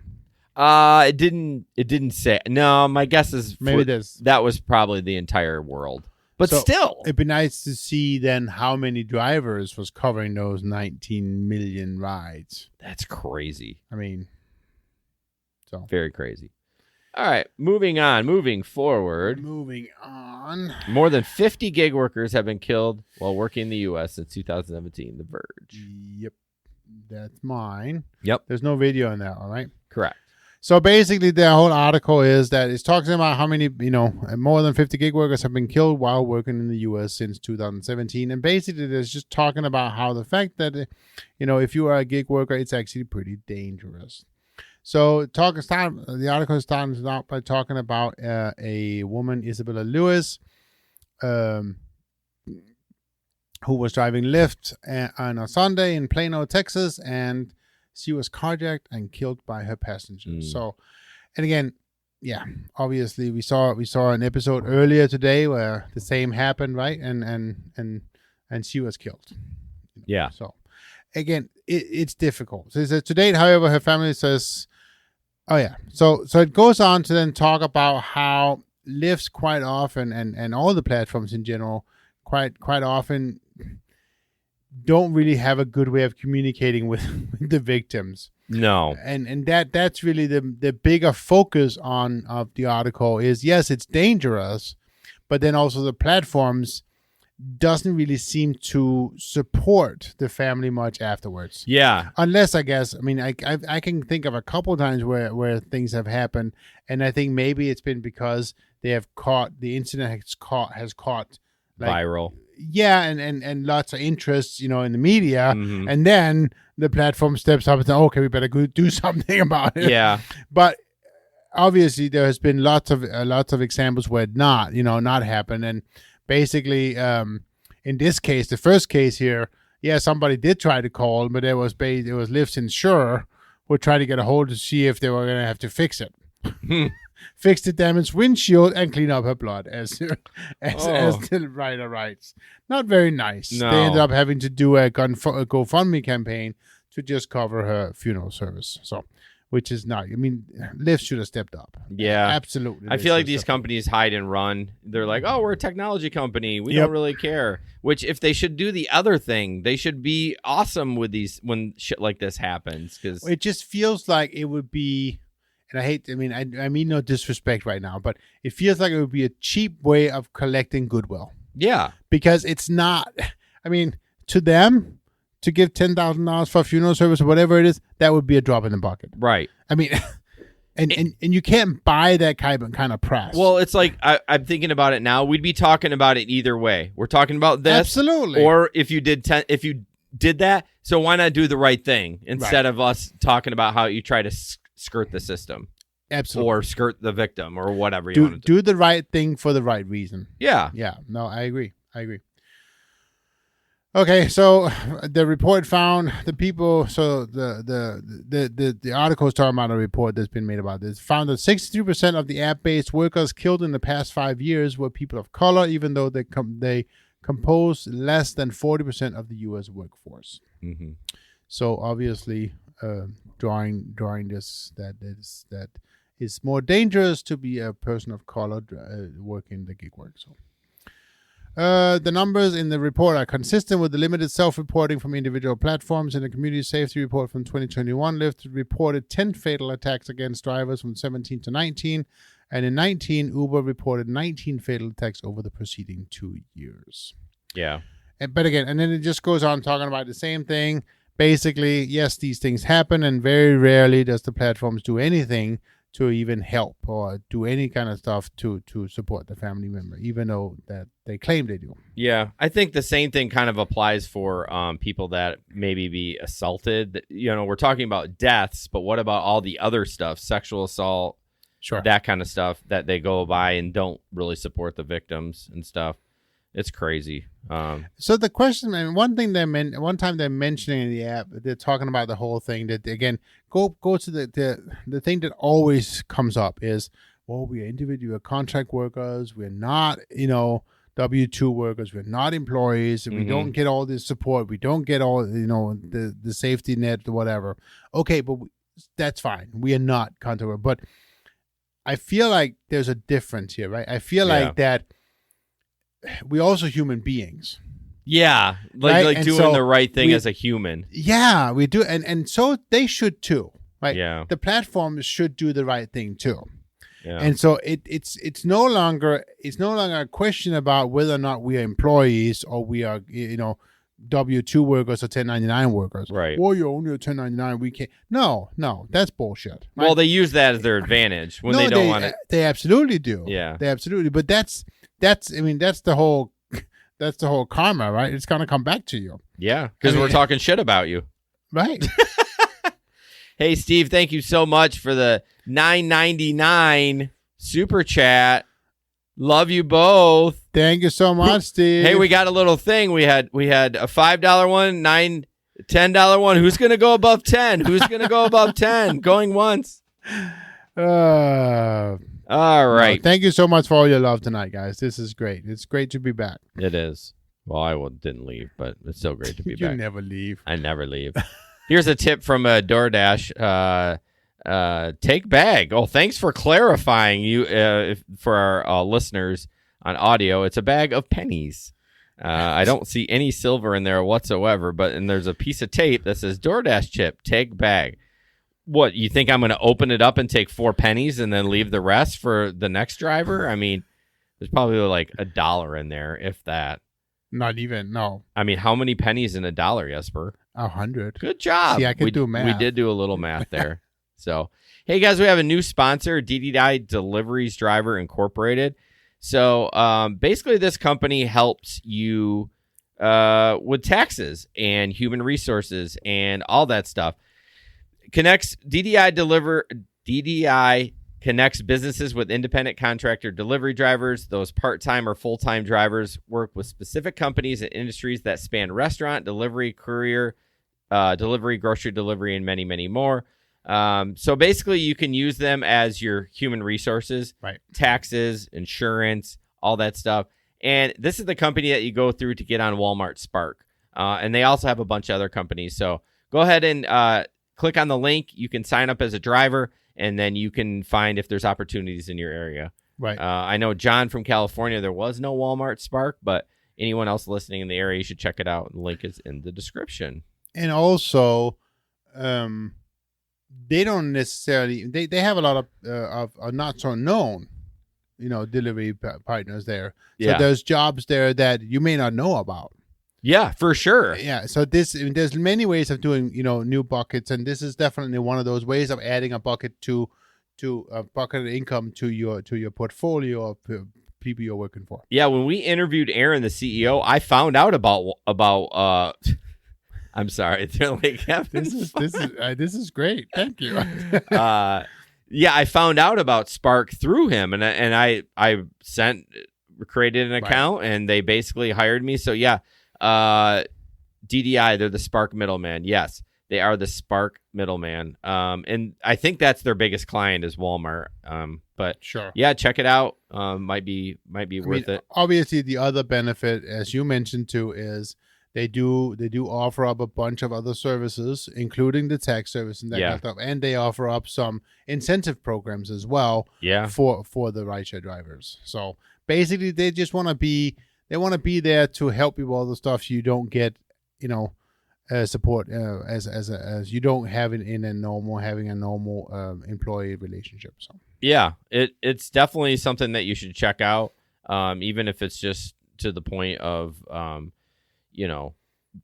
It didn't say. No, my guess is maybe this. That was probably the entire world. But still. It'd be nice to see then how many drivers was covering those 19 million rides. That's crazy. I mean, very crazy. All right, moving forward. More than 50 gig workers have been killed while working in the U.S. since 2017. The Verge. Yep, that's mine. Yep. There's no video in that, all right? Correct. So basically, the whole article is that it's talking about how many, more than 50 gig workers have been killed while working in the U.S. since 2017. And basically, it's just talking about how the fact that, if you are a gig worker, it's actually pretty dangerous. So the article starts out by talking about a woman, Isabella Lewis, who was driving Lyft on a Sunday in Plano, Texas, and she was carjacked and killed by her passengers. So, and again, yeah, obviously we saw an episode earlier today where the same happened, right? And she was killed. Yeah. So, again, it's difficult. So to date, however, her family says. Oh, yeah. So it goes on to then talk about how Lyft quite often and all the platforms in general quite often don't really have a good way of communicating with the victims. No. And that's really the bigger focus of the article is, yes, it's dangerous, but then also the platforms doesn't really seem to support the family much afterwards. Yeah. Unless, I guess, I can think of a couple of times where things have happened, and I think maybe it's been because they have the incident has caught like, viral. Yeah, and lots of interest, in the media, and then the platform steps up and says, okay, we better go do something about it. Yeah. But obviously there has been lots of examples where it not happened, and basically, in this case, the first case here, yeah, somebody did try to call, but it was Lyft's insurer who tried to get a hold to see if they were going to have to fix it, fix the damaged windshield, and clean up her blood, as the writer writes. Not very nice. No. They ended up having to do a GoFundMe campaign to just cover her funeral service. So. Which is not. Lyft should have stepped up. Yeah, absolutely. I feel like these companies hide and run. They're like, "Oh, we're a technology company. We don't really care." Which, if they should do the other thing, they should be awesome with these when shit like this happens. Because it just feels like it would be. And I mean no disrespect right now, but it feels like it would be a cheap way of collecting goodwill. Yeah, because it's not. To them. To give $10,000 for a funeral service or whatever it is, that would be a drop in the bucket. Right. And you can't buy that kind of press. Well, it's like I'm thinking about it now. We'd be talking about it either way. We're talking about this, absolutely. Or if you did did that. So why not do the right thing instead of us talking about how you try to skirt the system? Absolutely. Or skirt the victim or whatever you want to do the right thing for the right reason. Yeah. Yeah. No, I agree. Okay, so the report found the people. So the article is talking about a report that's been made about this. Found that 63% of the app-based workers killed in the past 5 years were people of color, even though they compose less than 40% of the U.S. workforce. Mm-hmm. So obviously, drawing this that it's more dangerous to be a person of color working the gig work. So. The numbers in the report are consistent with the limited self-reporting from individual platforms. In the community safety report from 2021, Lyft reported 10 fatal attacks against drivers from 17 to 19, and in 19, Uber reported 19 fatal attacks over the preceding 2 years. Yeah. But again, and then it just goes on talking about the same thing. Basically, yes, these things happen, and very rarely does the platforms do anything to even help or do any kind of stuff to support the family member, even though that they claim they do. Yeah, I think the same thing kind of applies for people that maybe be assaulted. You know, we're talking about deaths, but what about all the other stuff, sexual assault, that kind of stuff that they go by and don't really support the victims and stuff. It's crazy. So the question, and one time they're mentioning in the app, they're talking about the whole thing. That again, go to the thing that always comes up is, well, we are individual contract workers. We're not, W-2 workers. We're not employees. And we don't get all this support. We don't get all, the safety net or whatever. Okay, but that's fine. We are not contract workers. But I feel like there's a difference here, right? I feel like that. We're also human beings. Yeah, like doing the right thing as a human. Yeah, we do, and so they should too, right? Yeah, the platforms should do the right thing too. Yeah, and so it's no longer a question about whether or not we are employees or we are W-2 workers or 1099 workers. Right. Well, you're only a 1099. We can't. No, that's bullshit. Right? Well, they use that as their advantage when they don't want it. They absolutely do. Yeah, they absolutely. But that's the whole karma, right? It's gonna come back to you. Yeah, because we're talking shit about you, right? Hey, Steve, thank you so much for the $9.99 super chat. Love you both. Thank you so much, Steve. Hey, we got a little thing. We had a $5 one, $10 one. Who's gonna go above 10? Who's gonna go above 10? Going once. All right. Thank you so much for all your love tonight, guys. This is great. It's great to be back. It is. Well, I didn't leave, but it's still great to be back. You never leave. I never leave. Here's a tip from DoorDash. Take bag. Oh, thanks for clarifying for our listeners on audio. It's a bag of pennies. I don't see any silver in there whatsoever, and there's a piece of tape that says DoorDash chip, take bag. What, you think I'm going to open it up and take 4 pennies and then leave the rest for the next driver? I mean, there's probably like $1 in there, if that. Not even, no. I mean, how many pennies in $1, Jesper? 100. Good job. See, I can do math. We did do a little math there. So, hey, guys, we have a new sponsor, DDI Deliveries Driver Incorporated. So, basically, this company helps you with taxes and human resources and all that stuff. DDI connects businesses with independent contractor delivery drivers. Those part-time or full-time drivers work with specific companies and industries that span restaurant, delivery, courier, delivery, grocery delivery, and many, many more. So basically, you can use them as your human resources, right? Taxes, insurance, all that stuff. And this is the company that you go through to get on Walmart Spark. And they also have a bunch of other companies. So go ahead and click on the link. You can sign up as a driver, and then you can find if there's opportunities in your area. Right. I know John from California, there was no Walmart Spark, but anyone else listening in the area, you should check it out. The link is in the description. And also, they don't necessarily, they have a lot of not so known, delivery partners there. So there's jobs there that you may not know about. Yeah, for sure. Yeah, so there's many ways of doing, new buckets, and this is definitely one of those ways of adding a bucket to a bucket of income to your portfolio of people you're working for. Yeah, when we interviewed Aaron, the CEO, I found out about I'm sorry. They're like, this is great. Thank you. Yeah, I found out about Spark through him, and I created an account, and they basically hired me. So yeah, DDI, they're the Spark middleman. Yes, they are the Spark middleman. And I think that's their biggest client is Walmart. But sure, yeah, check it out. Might be worth it. Obviously, the other benefit, as you mentioned too, is they do offer up a bunch of other services, including the tax service and that kind of stuff, and they offer up some incentive programs as well. Yeah. For the rideshare drivers. So basically, they just want to be there to help you with all the stuff you don't get, support as you don't have it in having a normal employee relationship. So yeah, it's definitely something that you should check out, even if it's just to the point of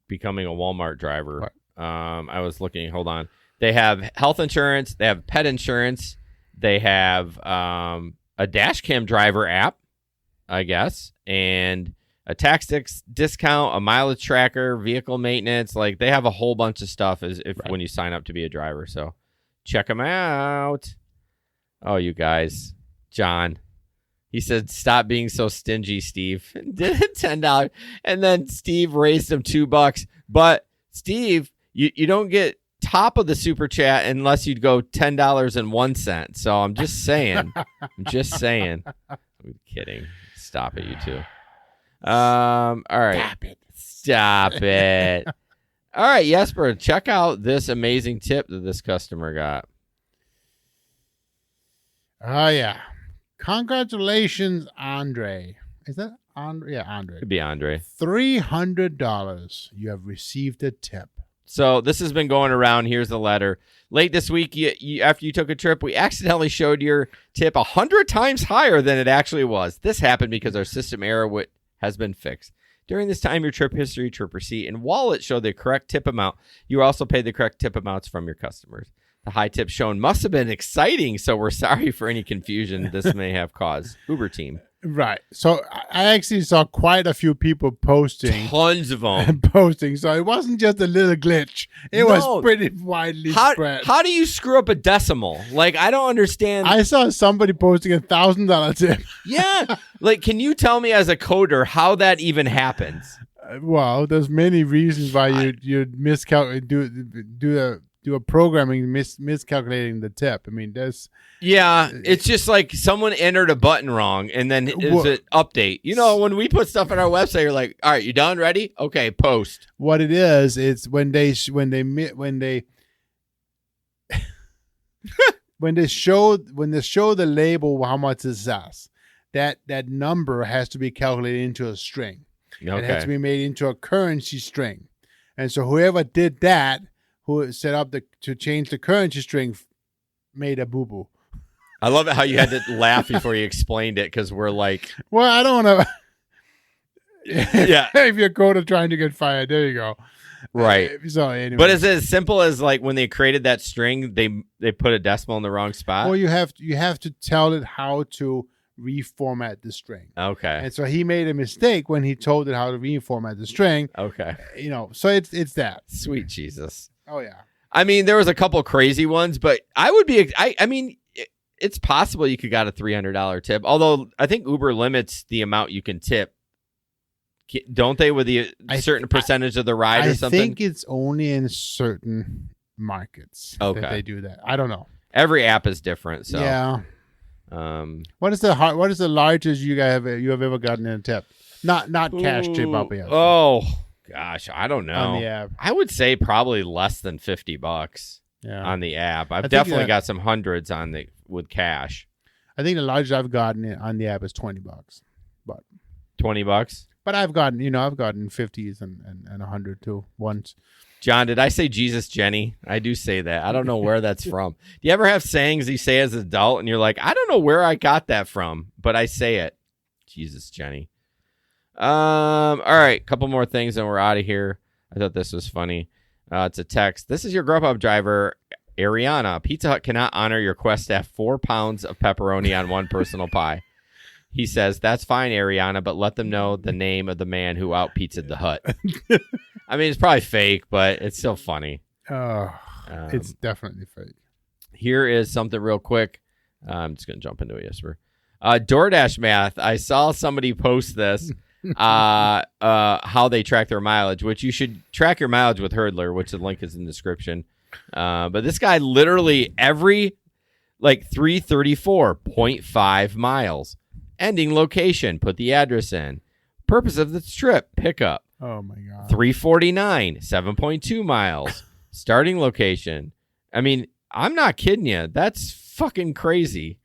becoming a Walmart driver. Right. I was looking. Hold on. They have health insurance. They have pet insurance. They have a dash cam driver app, I guess, and a tax discount, a mileage tracker, vehicle maintenance. Like they have a whole bunch of stuff when you sign up to be a driver. So check them out. Oh, you guys, John. He said, "Stop being so stingy, Steve." Did it $10, and then Steve raised him $2. But Steve, you don't get top of the super chat unless you'd go $10.01. So I'm just saying. I'm kidding. Stop it, you two. All right. Stop it. All right, Jesper, check out this amazing tip that this customer got. Oh yeah. Congratulations, Andre. Is that Andre? Yeah, Andre. Could be Andre. $300. You have received a tip. So this has been going around. Here's the letter. Late this week, after you took a trip, we accidentally showed your tip 100 times higher than it actually was. This happened because our system error has been fixed. During this time, your trip history, trip receipt, and wallet show the correct tip amount. You also paid the correct tip amounts from your customers. The high tip shown must have been exciting, so we're sorry for any confusion this may have caused. Uber team. Right. So I actually saw quite a few people posting. Tons of them. So it wasn't just a little glitch. It was pretty widely spread. How do you screw up a decimal? Like, I don't understand. I saw somebody posting $1,000 tip. Yeah. Like, can you tell me as a coder how that even happens? Well, there's many reasons why you'd miscalculate, do a programming miscalculating the tip. I mean, it's just like someone entered a button wrong and then it's an update. When we put stuff on our website, you're like, all right, you done? Ready? Okay, post. What it is, it's when they show the label how much it says, that number has to be calculated into a string. Okay. It has to be made into a currency string. And so whoever did that, who set up to change the currency string, made a boo-boo. I love it how you had to laugh before you explained it, because we're like... Well, I don't want to... Yeah. If you're coder trying to get fired, there you go. Right. So anyway. But is it as simple as like when they created that string, they put a decimal in the wrong spot? Well, you have to tell it how to reformat the string. Okay. And so he made a mistake when he told it how to reformat the string. Okay. So it's that. Sweet Jesus. Oh yeah. I mean, there was a couple crazy ones, but I would be. I mean, it's possible you could got a $300 tip. Although I think Uber limits the amount you can tip, don't they? With the certain percentage of the ride or something. I think it's only in certain markets that they do that. I don't know. Every app is different. So yeah. What is the largest you have ever gotten in a tip? Not cash tip up yet. Oh. Gosh, I don't know. On the app. I would say probably less than $50 on the app. I've definitely got some hundreds with cash. I think the largest I've gotten on the app is $20. But $20? But I've gotten 50s and 100 too once. John, did I say Jesus Jenny? I do say that. I don't know where that's from. Do you ever have sayings you say as an adult and you're like, I don't know where I got that from, but I say it. Jesus Jenny. All right, couple more things and we're out of here. I thought this was funny. It's a text. This is your Grubhub driver, Ariana. Pizza Hut cannot honor your request to have 4 pounds of pepperoni on one personal pie. He says, that's fine, Ariana, but let them know the name of the man who out-pizzaed the hut. I mean, it's probably fake, but it's still funny. It's definitely fake. Here is something real quick. I'm just going to jump into it, Jesper. DoorDash math. I saw somebody post this, how they track their mileage, which you should track your mileage with Hurdler, which the link is in the description. But this guy literally every 334.5 miles. Ending location, put the address in. Purpose of the trip, pickup. Oh, my God. 349, 7.2 miles. Starting location. I mean, I'm not kidding you. That's fucking crazy.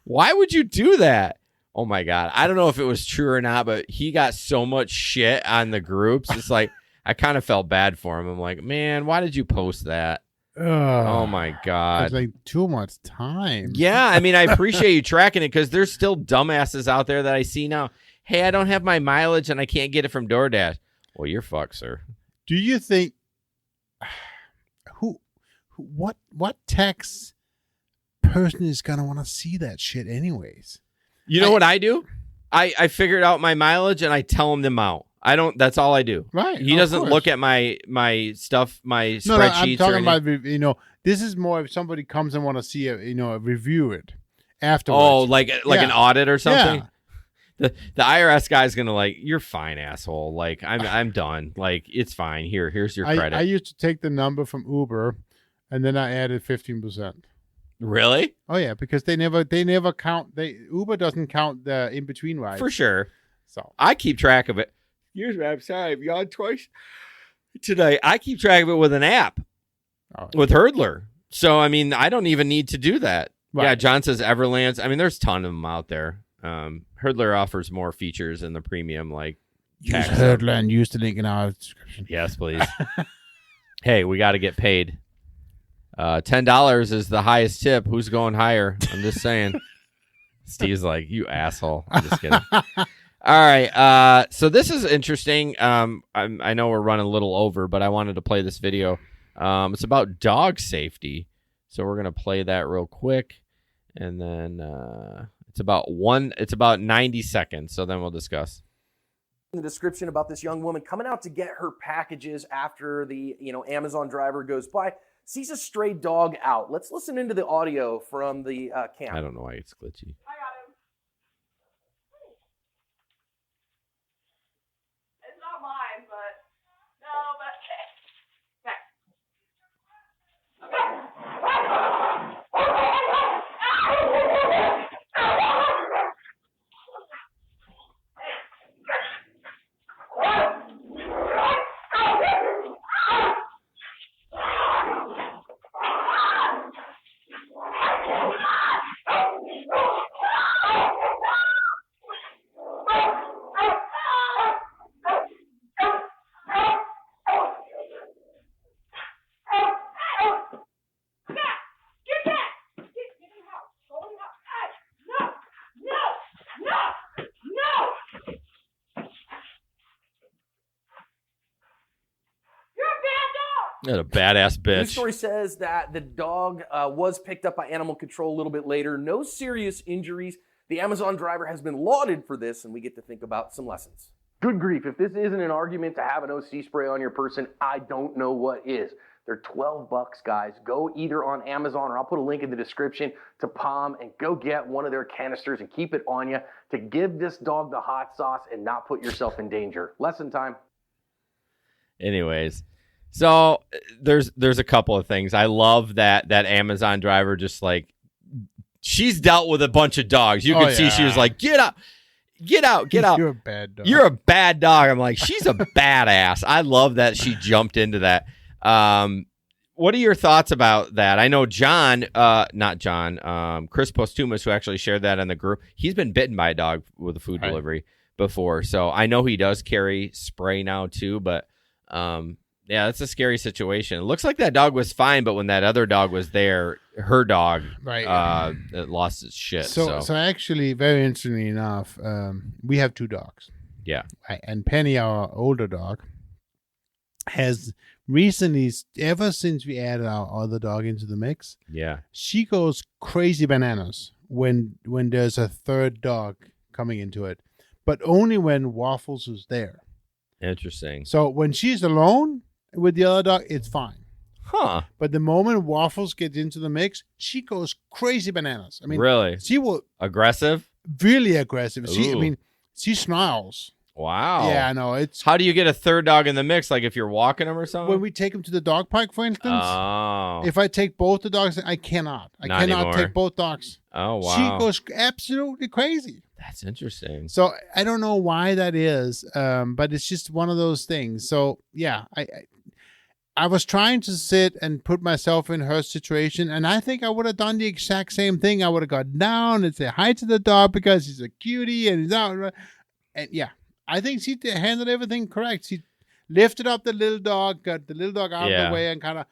Why would you do that? Oh, my God. I don't know if it was true or not, but he got so much shit on the groups. It's like, I kind of felt bad for him. I'm like, man, why did you post that? Oh, my God. It's like too much time. Yeah, I mean, I appreciate you tracking it because there's still dumbasses out there that I see now. Hey, I don't have my mileage and I can't get it from DoorDash. Well, you're fucked, sir. Do you think what tax person is gonna want to see that shit anyways? You know what I do? I figured out my mileage and I tell him the amount. I don't. That's all I do. Right. He doesn't look at my stuff, my No, spreadsheets. I'm talking about this is more if somebody comes and want to see review it afterwards. Oh, like an audit or something. Yeah. The IRS guy's gonna you're fine, asshole. Like I'm done. Like it's fine. Here's your credit. I used to take the number from Uber, and then I added 15%. Really? Oh yeah, because they never count. Uber doesn't count the in between rides For sure. So I keep track of it. Here's what I'm sorry. I've yawned twice today. I keep track of it with an app with Hurdler. So I mean, I don't even need to do that. Right. Yeah, John says Everlands. I mean, there's a ton of them out there. Hurdler offers more features in the premium, like use Hurdler and use the link in our description. Yes, please. Hey, we got to get paid. $10 is the highest tip. Who's going higher? I'm just saying. Steve's like, you asshole. I'm just kidding. All right. So this is interesting. I know we're running a little over, but I wanted to play this video. It's about dog safety. So we're going to play that real quick. And then it's about 90 seconds. So then we'll discuss. In the description about this young woman coming out to get her packages after the Amazon driver goes by, sees a stray dog out. Let's listen into the audio from the camp. I don't know why it's glitchy. I got him. It's not mine, but no, but okay. What a badass bitch. News story says that the dog was picked up by animal control a little bit later. No serious injuries. The Amazon driver has been lauded for this, and we get to think about some lessons. Good grief. If this isn't an argument to have an OC spray on your person, I don't know what is. They're $12, guys. Go either on Amazon, or I'll put a link in the description to Palm, and go get one of their canisters and keep it on you to give this dog the hot sauce and not put yourself in danger. Lesson time. Anyways. So there's a couple of things. I love that Amazon driver she's dealt with a bunch of dogs. You can see she was like, get out. You're a bad dog. You're a bad dog. I'm like, she's a badass. I love that she jumped into that. What are your thoughts about that? I know John, not John, Chris Postumus, who actually shared that in the group. He's been bitten by a dog with a food delivery before. So I know he does carry spray now too, but yeah, that's a scary situation. It looks like that dog was fine, but when that other dog was there, her dog it lost its shit. So actually, very interestingly enough, we have two dogs. Yeah. And Penny, our older dog, has recently, ever since we added our other dog into the mix, she goes crazy bananas when there's a third dog coming into it, but only when Waffles is there. Interesting. So when she's alone with the other dog, it's fine. Huh. But the moment Waffles gets into the mix, she goes crazy bananas. I mean, really? She will aggressive? Really aggressive. Ooh. She snarls. Wow. Yeah, I know. It's how do you get a third dog in the mix? Like if you're walking them or something? When we take them to the dog park, for instance. Oh. If I take both the dogs, I cannot. I Not cannot anymore. take both dogs. Oh, wow. She goes absolutely crazy. That's interesting. So I don't know why that is, but it's just one of those things. So yeah, I was trying to sit and put myself in her situation, and I think I would have done the exact same thing. I would have got down and say hi to the dog because he's a cutie and he's out. And yeah, I think she handled everything correct. She lifted up the little dog, got the little dog out of the way, and kind of.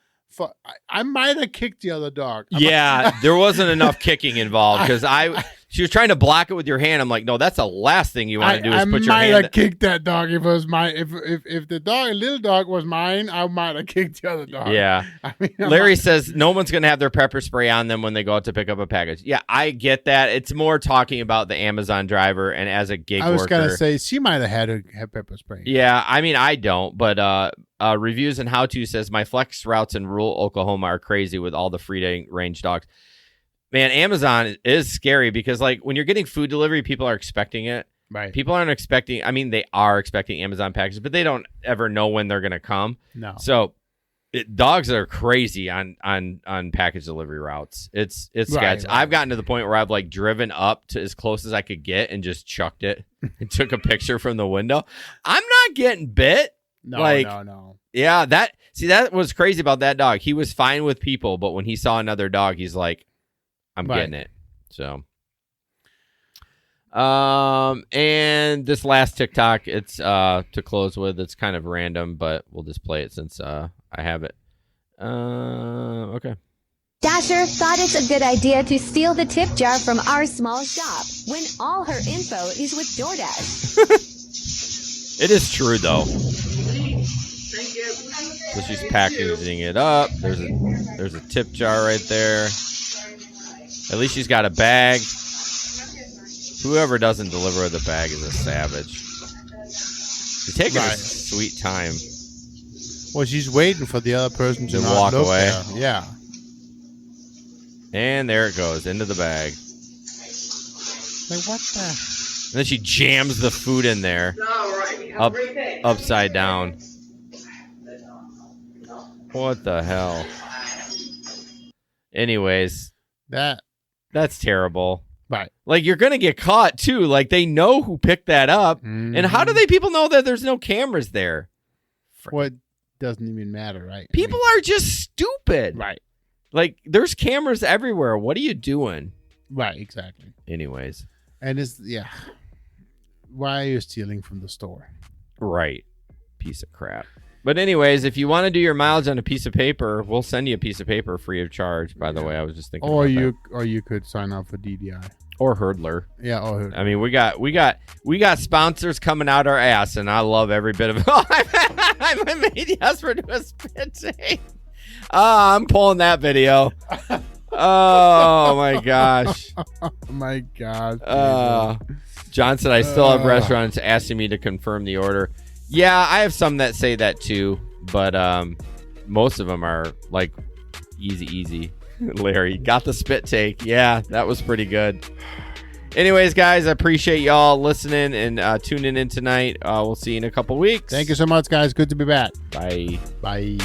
I might have kicked the other dog. There wasn't enough kicking involved because she was trying to block it with your hand. I'm like, no, that's the last thing you want to do is put your hand. I might have kicked that dog if it was mine. If the dog, little dog, was mine, I might have kicked the other dog. Yeah. I mean, Larry says no one's going to have their pepper spray on them when they go out to pick up a package. Yeah, I get that. It's more talking about the Amazon driver and as a gig worker. I was going to say she might have had her pepper spray. Yeah, I mean, I don't, but Reviews and How To says my flex routes in rural Oklahoma are crazy with all the free range dogs. Man, Amazon is scary because like when you're getting food delivery, people are expecting it. Right. People aren't expecting. I mean, they are expecting Amazon packages, but they don't ever know when they're going to come. No. So dogs are crazy on package delivery routes. It's sketch. Right. I've gotten to the point where I've like driven up to as close as I could get and just chucked it and took a picture from the window. I'm not getting bit. No. Yeah, that was crazy about that dog. He was fine with people, but when he saw another dog, he's like, I'm getting it. So, and this last TikTok, it's to close with. It's kind of random, but we'll just play it since I have it. Okay. Dasher thought it's a good idea to steal the tip jar from our small shop when all her info is with DoorDash. It is true though. So she's packaging it up. There's a tip jar right there. At least she's got a bag. Whoever doesn't deliver the bag is a savage. She's taking a sweet time. Well, she's waiting for the other person to walk away. There. Yeah. And there it goes into the bag. Like what the? And then she jams the food in there, upside down. What the hell? Anyways, that's terrible. Right. Like you're gonna get caught too. Like they know who picked that up, Mm-hmm. and how do people know that there's no cameras there? What doesn't even matter, right? People are just stupid. Right. Like there's cameras everywhere. What are you doing? Right. Exactly. Anyways, and why are you stealing from the store? Right. Piece of crap. But anyways, if you want to do your mileage on a piece of paper, we'll send you a piece of paper free of charge. By the way, I was just thinking. Or you could sign up for DDI or Hurdler. Yeah, or Hurdler. I mean, we got sponsors coming out our ass, and I love every bit of it. I made Jesper do a spit take. I'm pulling that video. Oh my gosh. Oh my gosh. John said I still have restaurants asking me to confirm the order. Yeah, I have some that say that too, but most of them are like easy. Larry got the spit take. Yeah, that was pretty good. Anyways, guys, I appreciate y'all listening and tuning in tonight. We'll see you in a couple weeks. Thank you so much, guys. Good to be back. Bye. Bye.